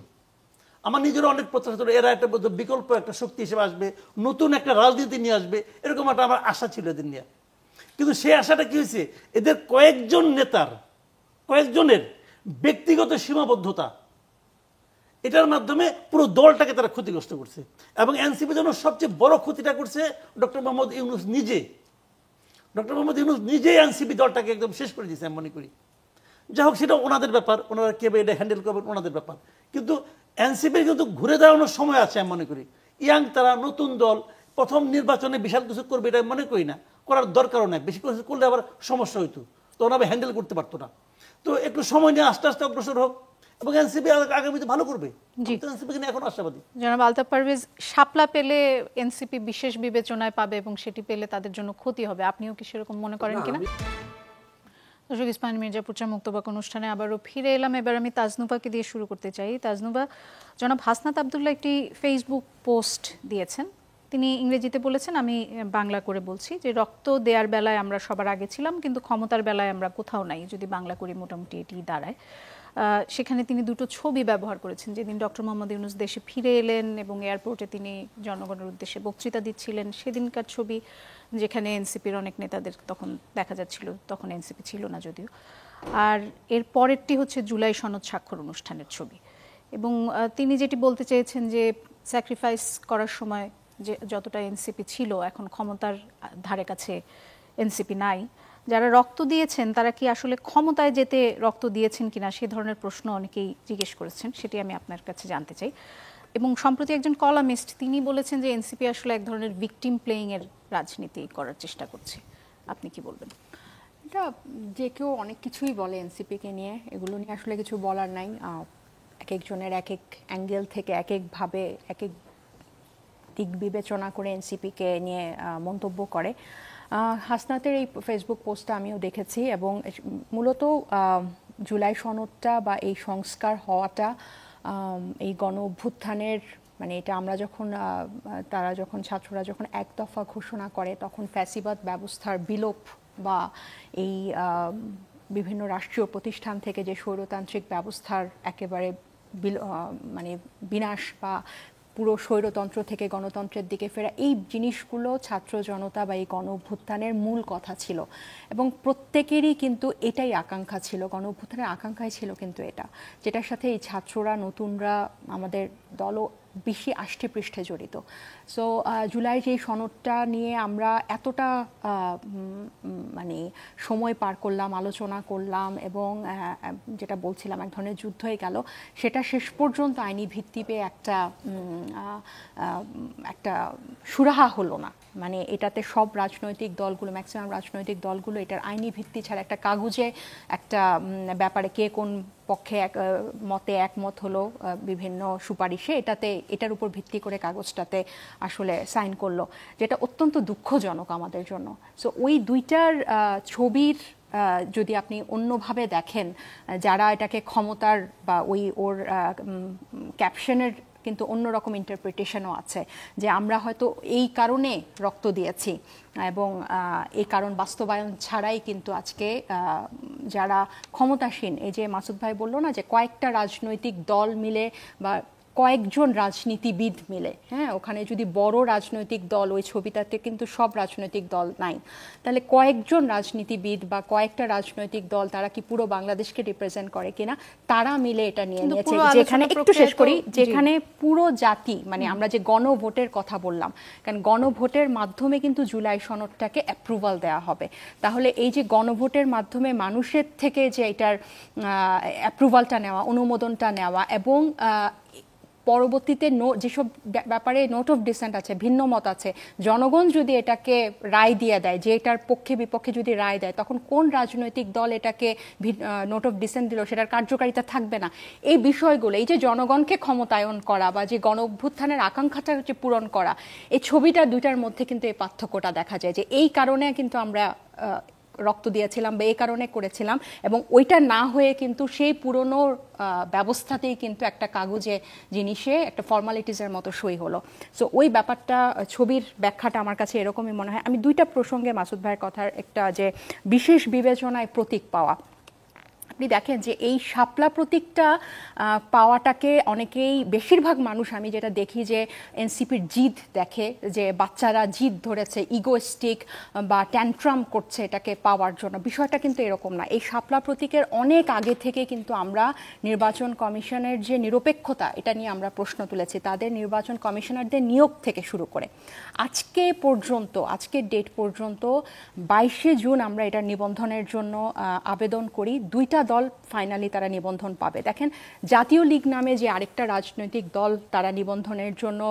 আমার নিজেরও অনেক প্রত্যাশা ছিল এরা একটা বিকল্প একটা শক্তি হিসেবে আসবে, নতুন একটা রাজনীতি নিয়ে আসবে, এরকম একটা আমার আশা ছিল এদের নিয়ে। কিন্তু সেই আশাটা কি হয়েছে, এদের কয়েকজন নেতার, কয়েকজনের ব্যক্তিগত সীমাবদ্ধতা, এটার মাধ্যমে পুরো দলটাকে তারা ক্ষতিগ্রস্ত করছে। এবং এনসিপি জন্য সবচেয়ে বড় ক্ষতিটা করছে ডক্টর মোহাম্মদ ইউনূস নিজে। ডক্টর মোহাম্মদ ইউনূস নিজেই এনসিপি দলটাকে একদম শেষ করে দিয়েছে আমি মনে করি। যাই হোক, সেটা ওনাদের ব্যাপার, ওনারা কে এটা হ্যান্ডেল করবেন ওনাদের ব্যাপার। কিন্তু এনসিপির কিন্তু ঘুরে দাঁড়ানোর সময় আছে আমি মনে করি। ইয়াং তারা, নতুন দল, প্রথম নির্বাচনে বিশাল কিছু করবে এটা মনে করি না, করার দরকারও নাই, বেশি কিছু করলে আবার সমস্যা হইতো, তো ওনারা হ্যান্ডেল করতে পারতো না। তো একটু সময় নিয়ে আস্তে আস্তে অগ্রসর হোক, এবং এনসিপি আগামীতে ভালো করবে। এনসিপি কিনে এখন আশাবাদী। জনাব আলতাফ পারভেজ, শাপলা পেলে এনসিপি বিশেষ বিবেচনায় পাবে এবং সেটি পেলে তাদের জন্য ক্ষতি হবে, আপনিও কি সেরকম মনে করেন কিনা? দর্শক, ইস্পাহানী মির্জাপুর মুক্তবাক অনুষ্ঠানে আবারও ফিরে এলাম। এবার আমি তাজনুবাকে দিয়ে শুরু করতে চাই। তাজনুবা, জনাব হাসনাত আবদুল্লাহ একটি ফেসবুক পোস্ট দিয়েছেন, তিনি ইংরেজিতে বলেছেন, আমি বাংলা করে বলছি, যে রক্ত দেওয়ার বেলায় আমরা সবার আগে ছিলাম, কিন্তু ক্ষমতার বেলায় আমরা কোথাও নাই, যদি বাংলা করি মোটামুটি এটি দাঁড়ায়। সেখানে তিনি দুটো ছবি ব্যবহার করেছেন, যেদিন ডক্টর মোহাম্মদ ইউনূস দেশে ফিরে এলেন এবং এয়ারপোর্টে তিনি জনগণের উদ্দেশ্যে বক্তৃতা দিচ্ছিলেন, সেদিনকার ছবি, যেখানে এনসিপির অনেক নেতাদের তখন দেখা যাচ্ছিল, তখন এনসিপি ছিল না যদিও। আর এর পরেরটি হচ্ছে জুলাই সনদ স্বাক্ষর অনুষ্ঠানের ছবি। এবং তিনি যেটি বলতে চেয়েছেন যে স্যাক্রিফাইস করার সময় যে যতটা এনসিপি ছিল, এখন ক্ষমতার ধারে কাছে এনসিপি নাই। যারা রক্ত দিয়েছেন তারা কি আসলে ক্ষমতায় যেতে রক্ত দিয়েছেন কিনা সে ধরনের প্রশ্ন অনেকেই জিজ্ঞেস করেছেন, সেটি আমি আপনার কাছে জানতে চাই। এবং সম্প্রতি একজন কলামিস্ট তিনি বলেছেন যে এনসিপি আসলে এক ধরনের ভিকটিম প্লেইং এর রাজনীতি করার চেষ্টা করছে। আপনি কি বলবেন? এটা যে কেউ অনেক কিছুই বলে এনসিপিকে নিয়ে, এগুলো নিয়ে আসলে কিছু বলার নাই। এক একজনের এক এক অ্যাঙ্গেল থেকে এক একভাবে এক এক দিক বিবেচনা করে এনসিপিকে নিয়ে মন্তব্য করে। হাসনাতের এই ফেসবুক পোস্টটা আমিও দেখেছি, এবং মূলত জুলাই সনদটা বা এই সংস্কার হওয়াটা এই গণ অভ্যুত্থানের মানে এটা আমরা যখন ছাত্ররা যখন এক দফা ঘোষণা করে তখন ফ্যাসিবাদ ব্যবস্থার বিলোপ বা এই বিভিন্ন রাষ্ট্রীয় প্রতিষ্ঠান থেকে যে স্বৈরতান্ত্রিক ব্যবস্থার একেবারে মানে বিনাশ বা পুরো স্বৈরতন্ত্র থেকে গণতন্ত্রের দিকে ফেরা, এই জিনিসগুলো ছাত্র জনতা বা এই গণ অভ্যুত্থানের মূল কথা ছিল। এবং প্রত্যেকেরই কিন্তু এটাই আকাঙ্ক্ষা ছিল, গণ অভ্যুত্থানের আকাঙ্ক্ষাই ছিল কিন্তু এটা, যেটার সাথে এই ছাত্ররা নতুনরা আমাদের দলও বেশি আষ্টে পৃষ্ঠে জড়িত। সো জুলাই যে সনদটা নিয়ে আমরা এতটা মানে সময় পার করলাম, আলোচনা করলাম, এবং যেটা বলছিলাম এক ধরনের যুদ্ধই গেল, সেটা শেষ পর্যন্ত আইনি ভিত্তি পেয়ে একটা সুরাহা হলো না। মানে এটাতে সব রাজনৈতিক দলগুলো, ম্যাক্সিমাম রাজনৈতিক দলগুলো এটার আইনি ভিত্তি ছাড়া একটা কাগজে একটা ব্যাপারে কে কোন পক্ষে মতে একমত হলো বিভিন্ন সুপারিশে, এটার উপর ভিত্তি করে কাগজটাতে আসলে সাইন করলো, যেটা অত্যন্ত দুঃখজনক আমাদের জন্য। সো ওই দুইটার ছবির যদি আপনি অন্যভাবে দেখেন, যারা এটাকে ক্ষমতার বা ওর ক্যাপশনের কিন্তু অন্যরকম ইন্টারপ্রিটেশনও আছে, যে আমরা হয়তো এই কারণে রক্ত দিয়েছি এবং এই কারণ বাস্তবায়ন ছাড়াই কিন্তু আজকে যারা ক্ষমতাসীন, এই যে মাসুদ ভাই বললো না যে কয়েকটা রাজনৈতিক দল মিলে বা কয়েকজন রাজনীতিবিদ মিলে, হ্যাঁ, ওখানে যদি বড় রাজনৈতিক দল, ওই ছবিটাতে কিন্তু সব রাজনৈতিক দল নাই, তাহলে কয়েকজন রাজনীতিবিদ বা কয়েকটা রাজনৈতিক দল তারা কি পুরো বাংলাদেশকে রিপ্রেজেন্ট করে কিনা, তারা মিলে এটা নিয়ে নিয়েছে। যেখানে একটু শেষ করি, যেখানে পুরো জাতি মানে আমরা যে গণভোটের কথা বললাম, কারণ গণভোটের মাধ্যমে কিন্তু জুলাই সনদটাকে অ্যাপ্রুভাল দেওয়া হবে। তাহলে এই যে গণভোটের মাধ্যমে মানুষের থেকে যে এটার অ্যাপ্রুভালটা নেওয়া, অনুমোদনটা নেওয়া, এবং পরবর্তীতে যেসব ব্যাপারে নোট অফ ডিসেন্ট আছে, ভিন্ন মত আছে, জনগণ যদি এটাকে রায় দিয়ে দেয়, যে এটার পক্ষে বিপক্ষে যদি রায় দেয়, তখন কোন রাজনৈতিক দল এটাকে নোট অফ ডিসেন্ট দিল, সেটার কার্যকারিতা থাকবে না। এই বিষয়গুলো, এই যে জনগণকে ক্ষমতায়ন করা বা যে গণ অভ্যুত্থানের আকাঙ্ক্ষাটা হচ্ছে পূরণ করা, এই ছবিটা দুইটার মধ্যে কিন্তু এই পার্থক্যটা দেখা যায়, যে এই কারণে কিন্তু আমরা রক্ত দিয়েছিলাম বা এই কারণে করেছিলাম, এবং ওইটা না হয়ে কিন্তু সেই পুরনো ব্যবস্থাতেই কিন্তু একটা কাগজে জিনিসে একটা ফর্মালিটিসের মতো সই হলো। সো ওই ব্যাপারটা, ছবির ব্যাখ্যাটা আমার কাছে এরকমই মনে হয়। আমি দুইটা প্রসঙ্গে মাসুদ ভাইয়ের কথার একটা, যে বিশেষ বিবেচনায় প্রতীক পাওয়া, আপনি দেখেন যে এই শাপলা প্রতীকটা পাওয়াটাকে অনেকেই, বেশিরভাগ মানুষ আমি যেটা দেখি যে এনসিপির জিদ দেখে, যে বাচ্চারা জিদ ধরেছে, ইগোস্টিক বা ট্যান্ট্রাম করছে এটাকে পাওয়ার জন্য। বিষয়টা কিন্তু এরকম না। এই শাপলা প্রতীকের অনেক আগে থেকে কিন্তু আমরা নির্বাচন কমিশনের যে নিরপেক্ষতা, এটা নিয়ে আমরা প্রশ্ন তুলেছি, তাদের নির্বাচন কমিশনারদের নিয়োগ থেকে শুরু করে আজকের ডেট পর্যন্ত 22শে জুন আমরা এটার নিবন্ধনের জন্য আবেদন করি। দুইটা দল ফাইনালি তারা নিবন্ধন পাবে। দেখেন, জাতীয় লীগ নামে যে আরেকটা রাজনৈতিক দল তারা নিবন্ধনের জন্য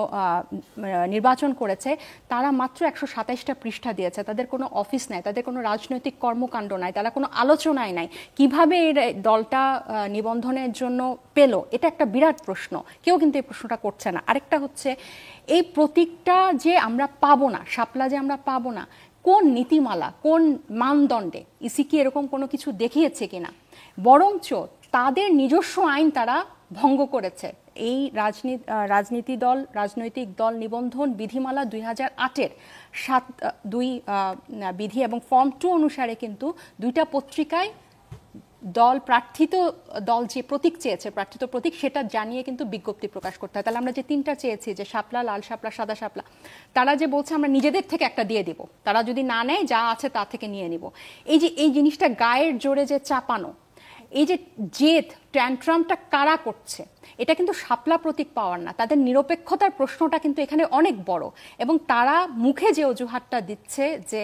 নির্বাচন করেছে, তারা মাত্র 127টা পৃষ্ঠা দিয়েছে। তাদের কোনো অফিস নাই, তাদের কোনো রাজনৈতিক কর্মকাণ্ড নাই, তারা কোনো আলোচনায় নাই। কিভাবে এই দলটা নিবন্ধনের জন্য পেল, এটা একটা বিরাট প্রশ্ন। কেউ কিন্তু এই প্রশ্নটা করছে না। আরেকটা হচ্ছে, এই প্রতীকটা যে আমরা পাবো না, শাপলা যে আমরা পাবো না, কোন নীতিমালা, কোন মানদণ্ডে? ইসি কি এরকম কোনো কিছু দেখিয়েছে কিনা? বরঞ্চ তাদের নিজস্ব আইন তারা ভঙ্গ করেছে। এই রাজনৈতিক দল নিবন্ধন বিধিমালা 2008-এর 7(2) বিধি এবং ফর্ম 2 অনুসারে কিন্তু দুইটা পত্রিকায় প্রার্থিত দল যে প্রতীক চেয়েছে, প্রার্থিত প্রতীক, সেটা জানিয়ে কিন্তু বিজ্ঞপ্তি প্রকাশ করতে হয়। তাহলে আমরা যে তিনটা চেয়েছি, যে শাপলা, লাল শাপলা, সাদা শাপলা, তারা যে বলছে আমরা নিজেদের থেকে একটা দিয়ে দিব, তারা যদি না নেয় যা আছে তা থেকে নিয়ে নিব, এই যে এই জিনিসটা গায়ের জোরে যে চাপানো, এই যে জেদ ট্যান্ট্রামটা কারা করছে, এটা কিন্তু শাপলা প্রতীক পাওয়ার না, তাদের নিরপেক্ষতার প্রশ্নটা কিন্তু এখানে অনেক বড়। এবং তারা মুখে যে অজুহাতটা দিচ্ছে যে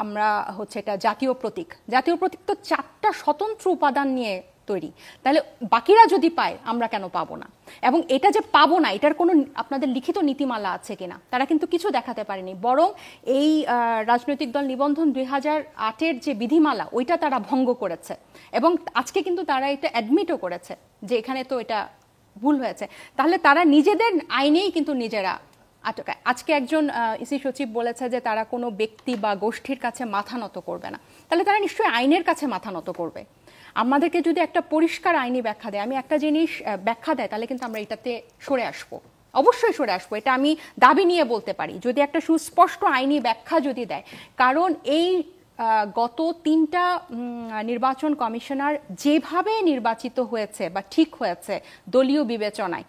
আমরা হচ্ছে এটা জাতীয় প্রতীক তো 4টা স্বতন্ত্র উপাদান নিয়ে তৈরি, তাহলে বাকিরা যদি পায় আমরা কেন পাবো না? এবং এটা যে পাবো না এটার কোনো আপনাদের লিখিত নীতিমালা আছে কিনা তারা কিন্তু কিছু দেখাতে পারেনি, বরং এই রাজনৈতিক দল নিবন্ধন 2008-এর যে বিধিমালা ওইটা তারা ভঙ্গ করেছে। এবং আজকে কিন্তু তারা এটা অ্যাডমিটও করেছে যে এখানে তো এটা ভুল হয়েছে। তাহলে তারা নিজেদের আইনেই কিন্তু নিজেরা আটকায়। আজকে একজন ইসি সচিব বলেছে যে তারা কোনো ব্যক্তি বা গোষ্ঠীর কাছে মাথা নত করবে না, তাহলে তারা নিশ্চয়ই আইনের কাছে মাথা নত করবে। আমাদেরকে যদি একটা পরিষ্কার আইনি ব্যাখ্যা দেয়, আমি একটা জিনিস ব্যাখ্যা দেয়, তাহলে কিন্তু আমরা এটাতে সরে আসবো, অবশ্যই সরে আসবো, এটা আমি দাবি নিয়ে বলতে পারি, যদি একটা সুস্পষ্ট আইনি ব্যাখ্যা যদি দেয়। কারণ এই গত 3টা নির্বাচন কমিশনার যেভাবে নির্বাচিত হয়েছে বা ঠিক হয়েছে দলীয় বিবেচনায়,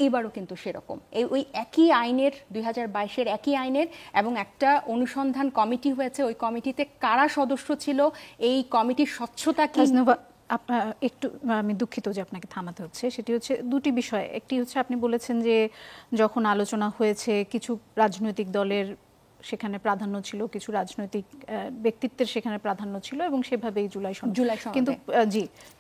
এবারও কিন্তু সেরকম ওই একই আইনের 2022-এর একই আইনের, এবং একটা অনুসন্ধান কমিটি হয়েছে, ওই কমিটিতে কারা সদস্য ছিল, এই কমিটির স্বচ্ছতা কি। একটু আমি দুঃখিত যে আপনাকে থামাতে হচ্ছে, সেটি হচ্ছে দুটি বিষয়। একটি হচ্ছে আপনি বলেছেন যে যখন আলোচনা হয়েছে কিছু রাজনৈতিক দলের সেখানে প্রাধান্য ছিল, কিছু রাজনৈতিক ব্যক্তিত্বের সেখানে প্রাধান্য ছিল এবং সেভাবেই জুলাই সনদ।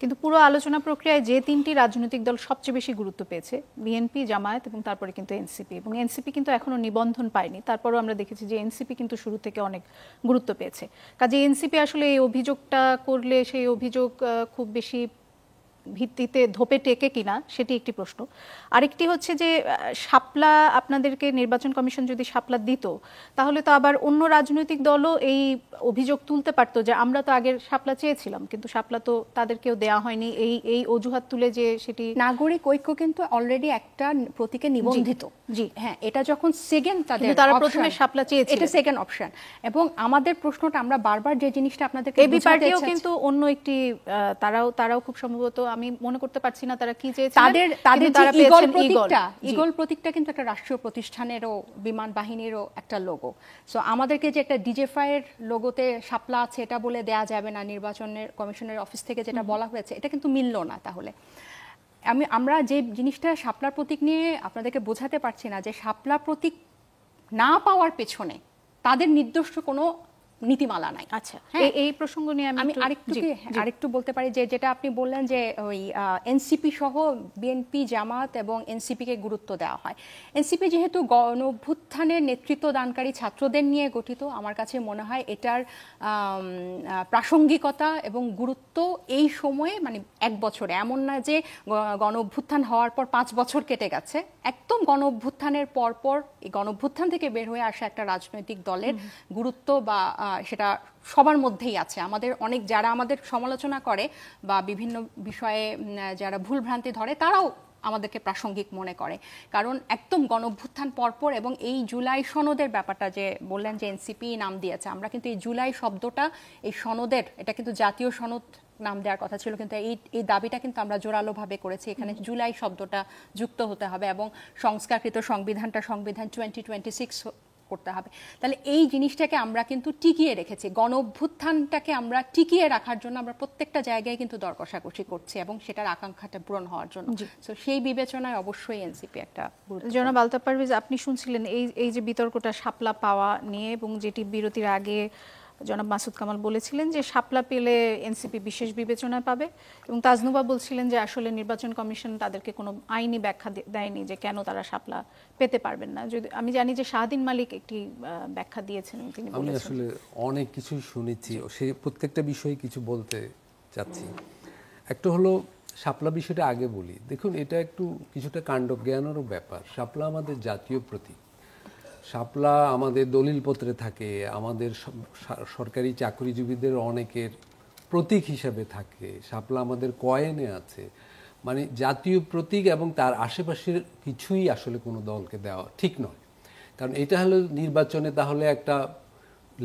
কিন্তু পুরো আলোচনা প্রক্রিয়ায় যে 3টি রাজনৈতিক দল সবচেয়ে বেশি গুরুত্ব পেয়েছে, বিএনপি, জামায়াত এবং তারপরে কিন্তু এনসিপি, এবং এনসিপি কিন্তু এখনো নিবন্ধন পায়নি, তারপরেও আমরা দেখেছি যে এনসিপি কিন্তু শুরু থেকে অনেক গুরুত্ব পেয়েছে। কাজে এনসিপি আসলে এই অভিযোগটা করলে সেই অভিযোগ খুব বেশি ভিত্তিতে ধোপে টেকে কিনা সেটি একটি প্রশ্ন। আরেকটি হচ্ছে যে শাপলা আপনাদেরকে নির্বাচন কমিশন যদি শাপলা দিত তাহলে তো আবার অন্য রাজনৈতিক দলও এই অভিযোগ তুলতে পারতো যে আমরা তো আগের শাপলা চেয়েছিলাম কিন্তু শাপলা তো তাদেরকেও দেয়া হয়নি, এই অজুহাত তুলে যে সেটি। নাগরিক ঐক্য কিন্তু অলরেডি একটা প্রতীকে নিবন্ধিত, জি হ্যাঁ, এটা যখন সেকেন্ড তারা প্রথমে শাপলা চেয়েছিল, এটা সেকেন্ড অপশন। এবং আমাদের প্রশ্নটা আমরা বারবার যে জিনিসটা আপনাদেরকে এবি পার্টিও কিন্তু অন্য একটি তারাও খুব সম্ভবত, আমি মনে করতে পারছি না তারা কি চেয়েছিলেন, তাদের ঈগল প্রতীকটা কিন্তু একটা রাষ্ট্রীয় প্রতিষ্ঠানেরও বিমান বাহিনীরও একটা লোগো। সো আমাদেরকে যে একটা ডিজেফাই এর লোগোতে শাপলা আছে এটা বলে দেয়া যাবে না, নির্বাচনের কমিশনের অফিস থেকে যেটা বলা হয়েছে এটা কিন্তু মিলল না। তাহলে আমরা যে জিনিসটা শাপলা প্রতীক নিয়ে আপনাদেরকে বোঝাতে পারছি না যে শাপলা প্রতীক না পাওয়ার পেছনে তাদের নির্দিষ্ট কোনো নীতিমালা নাই। আচ্ছা, এই প্রসঙ্গ নিয়ে আমি আরেকটু বলতে পারি যে যেটা আপনি বললেন যে ওই এনসিপি সহ বিএনপি, জামাত এবং এনসিপিকে গুরুত্ব দেওয়া হয়। এনসিপি যেহেতু গণ অভ্যুত্থানের নেতৃত্ব দানকারী ছাত্রদের নিয়ে গঠিত, আমার কাছে মনে হয় এটার প্রাসঙ্গিকতা এবং গুরুত্ব এই সময়ে, মানে 1 বছরে, এমন না যে গণ অভ্যুত্থান হওয়ার পর 5 বছর কেটে গেছে, একদম গণ অভ্যুত্থানের পরপর এই গণ অভ্যুত্থান থেকে বের হয়ে আসা একটা রাজনৈতিক দলের গুরুত্ব বা সেটা সবার মধ্যেই আছে। আমাদের অনেক যারা আমাদের সমালোচনা করে বা বিভিন্ন বিষয়ে যারা ভুলভ্রান্তি ধরে তারাও আমাদেরকে প্রাসঙ্গিক মনে করে, কারণ একদম গণঅভ্যুত্থান পরপর এবং এই জুলাই সনদের ব্যাপারটা যে বললেন যে এনসিপি নাম দিয়েছে, আমরা কিন্তু এই জুলাই শব্দটা এই সনদের, এটা কিন্তু জাতীয় সনদ নাম দেওয়ার কথা ছিল, কিন্তু এই দাবিটা কিন্তু আমরা জোরালোভাবে করেছি, এখানে জুলাই শব্দটা যুক্ত হতে হবে এবং সংস্কারকৃত সংবিধান 2026 করতে হবে। তাহলে এই জিনিসটাকে আমরা কিন্তু টিকিয়ে রেখেছি, গণ অভ্যুত্থানটাকে আমরা টিকিয়ে রাখার জন্য আমরা প্রত্যেকটা জায়গায় কিন্তু দর কষাকষি করছি এবং সেটার আকাঙ্ক্ষাটা পূরণ হওয়ার জন্য। তো সেই বিবেচনায় অবশ্যই এনসিপি একটা। জনাব আলতাফ পারভেজ, আপনি শুনছিলেন এই যে বিতর্কটা শাপলা পাওয়া নিয়ে, এবং যেটি বিরতির আগে জনাব মাসুদ কামাল বলেছিলেন যে শাপলা পেলে এনসিপি বিশেষ বিবেচনায় পাবে, এবং তাজনুবা বলছিলেন যে আসলে নির্বাচন কমিশন তাদেরকে কোনো আইনি ব্যাখ্যা দেয়নি যে কেন তারা শাপলা পেতে পারবেন না। যদি আমি জানি যে শাহদিন মালিক একটি ব্যাখ্যা দিয়েছেন, তিনি আমি আসলে অনেক কিছুই শুনেছি, সেই প্রত্যেকটা বিষয়ে কিছু বলতে চাচ্ছি। একটা হলো শাপলা বিষয়টা আগে বলি। দেখুন, এটা একটু কিছুটা কাণ্ডজ্ঞানেরও ব্যাপার। শাপলা আমাদের জাতীয় প্রতীক, শাপলা আমাদের দলিলপত্রে থাকে, আমাদের সরকারি চাকরিজীবীদের অনেকের প্রতীক হিসাবে থাকে, শাপলা আমাদের কয়েনে আছে। মানে জাতীয় প্রতীক এবং তার আশেপাশের কিছুই আসলে কোনো দলকে দেওয়া ঠিক নয়, কারণ এটা হলো নির্বাচনে তাহলে একটা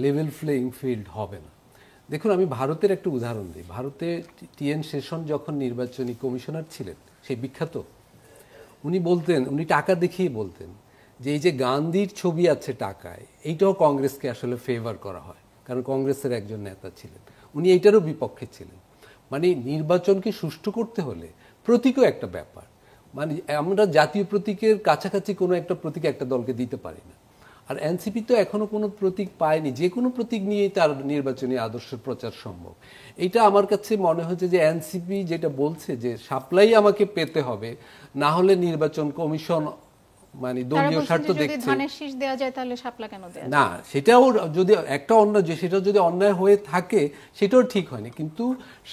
লেভেল প্লেইং ফিল্ড হবে না। দেখুন, আমি ভারতের একটা উদাহরণ দিই। ভারতে টিএন শেষন যখন নির্বাচনী কমিশনার ছিলেন, সেই বিখ্যাত, উনি টাকা দেখিয়ে বলতেন যে এই যে গান্ধীর ছবি আছে টাকায়, এইটাও কংগ্রেসকে আসলে ফেভার করা হয়, কারণ কংগ্রেসের একজন নেতা ছিলেন, উনি এইটারও বিপক্ষে ছিলেন। মানে নির্বাচনকে সুষ্ঠু করতে হলে প্রতীকও একটা ব্যাপার, মানে আমরা জাতীয় প্রতীকের কাছাকাছি কোনো একটা প্রতীক একটা দলকে দিতে পারি না। আর এনসিপি তো এখনো কোনো প্রতীক পায়নি, যে কোনো প্রতীক নিয়েই তার নির্বাচনী আদর্শের প্রচার সম্ভব। এটা আমার কাছে মনে হচ্ছে যে এনসিপি যেটা বলছে যে সাপ্লাই আমাকে পেতে হবে, না হলে নির্বাচন কমিশন মানে দলীয় স্বার্থ দেখছে। ধানের শীষ দেওয়া যায় তাহলে শাপলা কেন দেয়া যায়? না, সেটাও যদি একটা অন্যায়, যে সেটা যদি অন্যায় হয়ে থাকে সেটাও ঠিক হয়নি, কিন্তু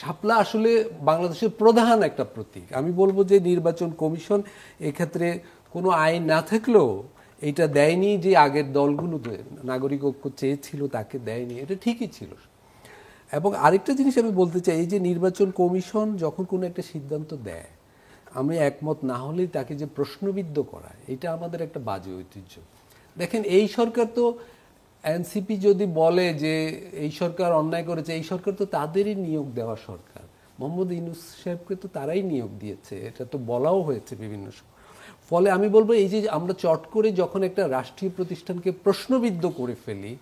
শাপলা আসলে বাংলাদেশের প্রধান একটা প্রতীক। আমি বলবো যে নির্বাচন কমিশন এক্ষেত্রে কোনো আইন না থাকলেও এটা দেয়নি, যে আগের দলগুলো নাগরিক ঐক্য চেয়েছিল তাকে দেয়নি, এটা ঠিকই ছিল। এবং আরেকটা জিনিস আমি বলতে চাই, এই যে নির্বাচন কমিশন যখন কোনো একটা সিদ্ধান্ত দেয়, আমি একমত না হলেই তাকে যে প্রশ্নবিদ্ধ করা, এটা আমাদের একটা বাজে ঐতিহ্য। দেখেন এই সরকার তো, এনসিপি যদি বলে যে এই সরকার অন্যায় করেছে, এই সরকার তো তাদেরই নিয়োগ দেওয়া সরকার, মোহাম্মদ ইউনূস সাহেবকে তো তারাই নিয়োগ দিয়েছে, এটা তো বলাও হয়েছে বিভিন্ন সময়। ফলে আমি বলবো এই যে আমরা চট করে যখন একটা রাষ্ট্রীয় প্রতিষ্ঠানকে প্রশ্নবিদ্ধ করে ফেলি,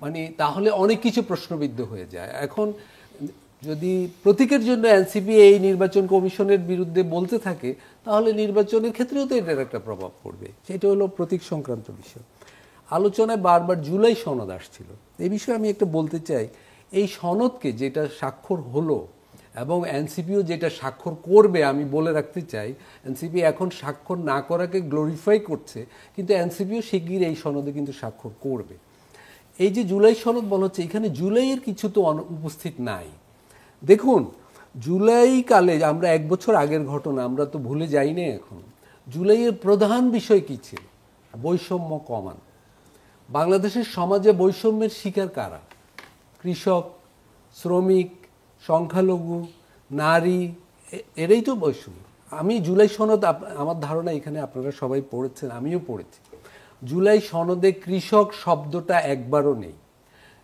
মানে তাহলে অনেক কিছু প্রশ্নবিদ্ধ হয়ে যায়। এখন যদি প্রতীকের জন্য এনসিপি এই নির্বাচন কমিশনের বিরুদ্ধে বলতে থাকে, তাহলে নির্বাচনের ক্ষেত্রেও তো এটার একটা প্রভাব পড়বে। সেটা হলো প্রতীক সংক্রান্ত বিষয়। আলোচনায় বারবার জুলাই সনদ আসছিল, এই বিষয়ে আমি একটা বলতে চাই, এই সনদকে যেটা স্বাক্ষর হলো এবং এনসিপিও যেটা স্বাক্ষর করবে, আমি বলে রাখতে চাই এনসিপি এখন স্বাক্ষর না করাকে গ্লোরিফাই করছে, কিন্তু এনসিপিও শিগগির এই সনদে কিন্তু স্বাক্ষর করবে। এই যে জুলাই সনদ বলা হচ্ছে, এখানে জুলাইয়ের কিছু তো উপস্থিত নাই। দেখুন জুলাই কালে, আমরা এক বছর আগের ঘটনা আমরা তো ভুলে যাই না এখন। জুলাইয়ের প্রধান বিষয় কি ছিল? বৈষম্য কমানো। বাংলাদেশের সমাজে বৈষম্যের শিকার কারা? কৃষক, শ্রমিক, সংখ্যালঘু, নারী, এরাই তো বৈষম্য। আমি জুলাই সনদ, আমার ধারণা এখানে আপনারা সবাই পড়েছেন, আমিও পড়েছি। জুলাই সনদে কৃষক শব্দটা একবারও নেই,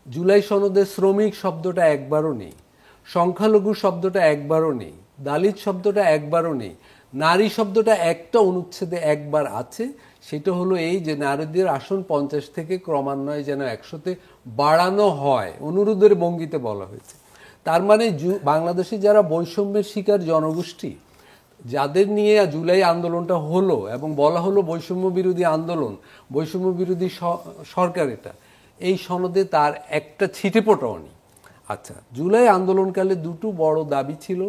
জুলাই সনদে শ্রমিক শব্দটা একবারও নেই, সংখ্যালঘু শব্দটা একবারও নেই, দালিত শব্দটা একবারও নেই। নারী শব্দটা একটা অনুচ্ছেদে একবার আছে, সেটা হলো এই যে নারীদের আসন 50 থেকে ক্রমান্বয়ে যেন 100-তে বাড়ানো হয়, অনুরোধের ভঙ্গিতে বলা হয়েছে। তার মানে বাংলাদেশে যারা বৈষম্যের শিকার জনগোষ্ঠী, যাদের নিয়ে জুলাই আন্দোলনটা হলো এবং বলা হলো বৈষম্য বিরোধী আন্দোলন, বৈষম্য বিরোধী সরকার, এটা এই সনদে তার একটা ছিটেফোঁটাও নেই। আচ্ছা, জুলাই আন্দোলনকালে দুটো বড় দাবি ছিল,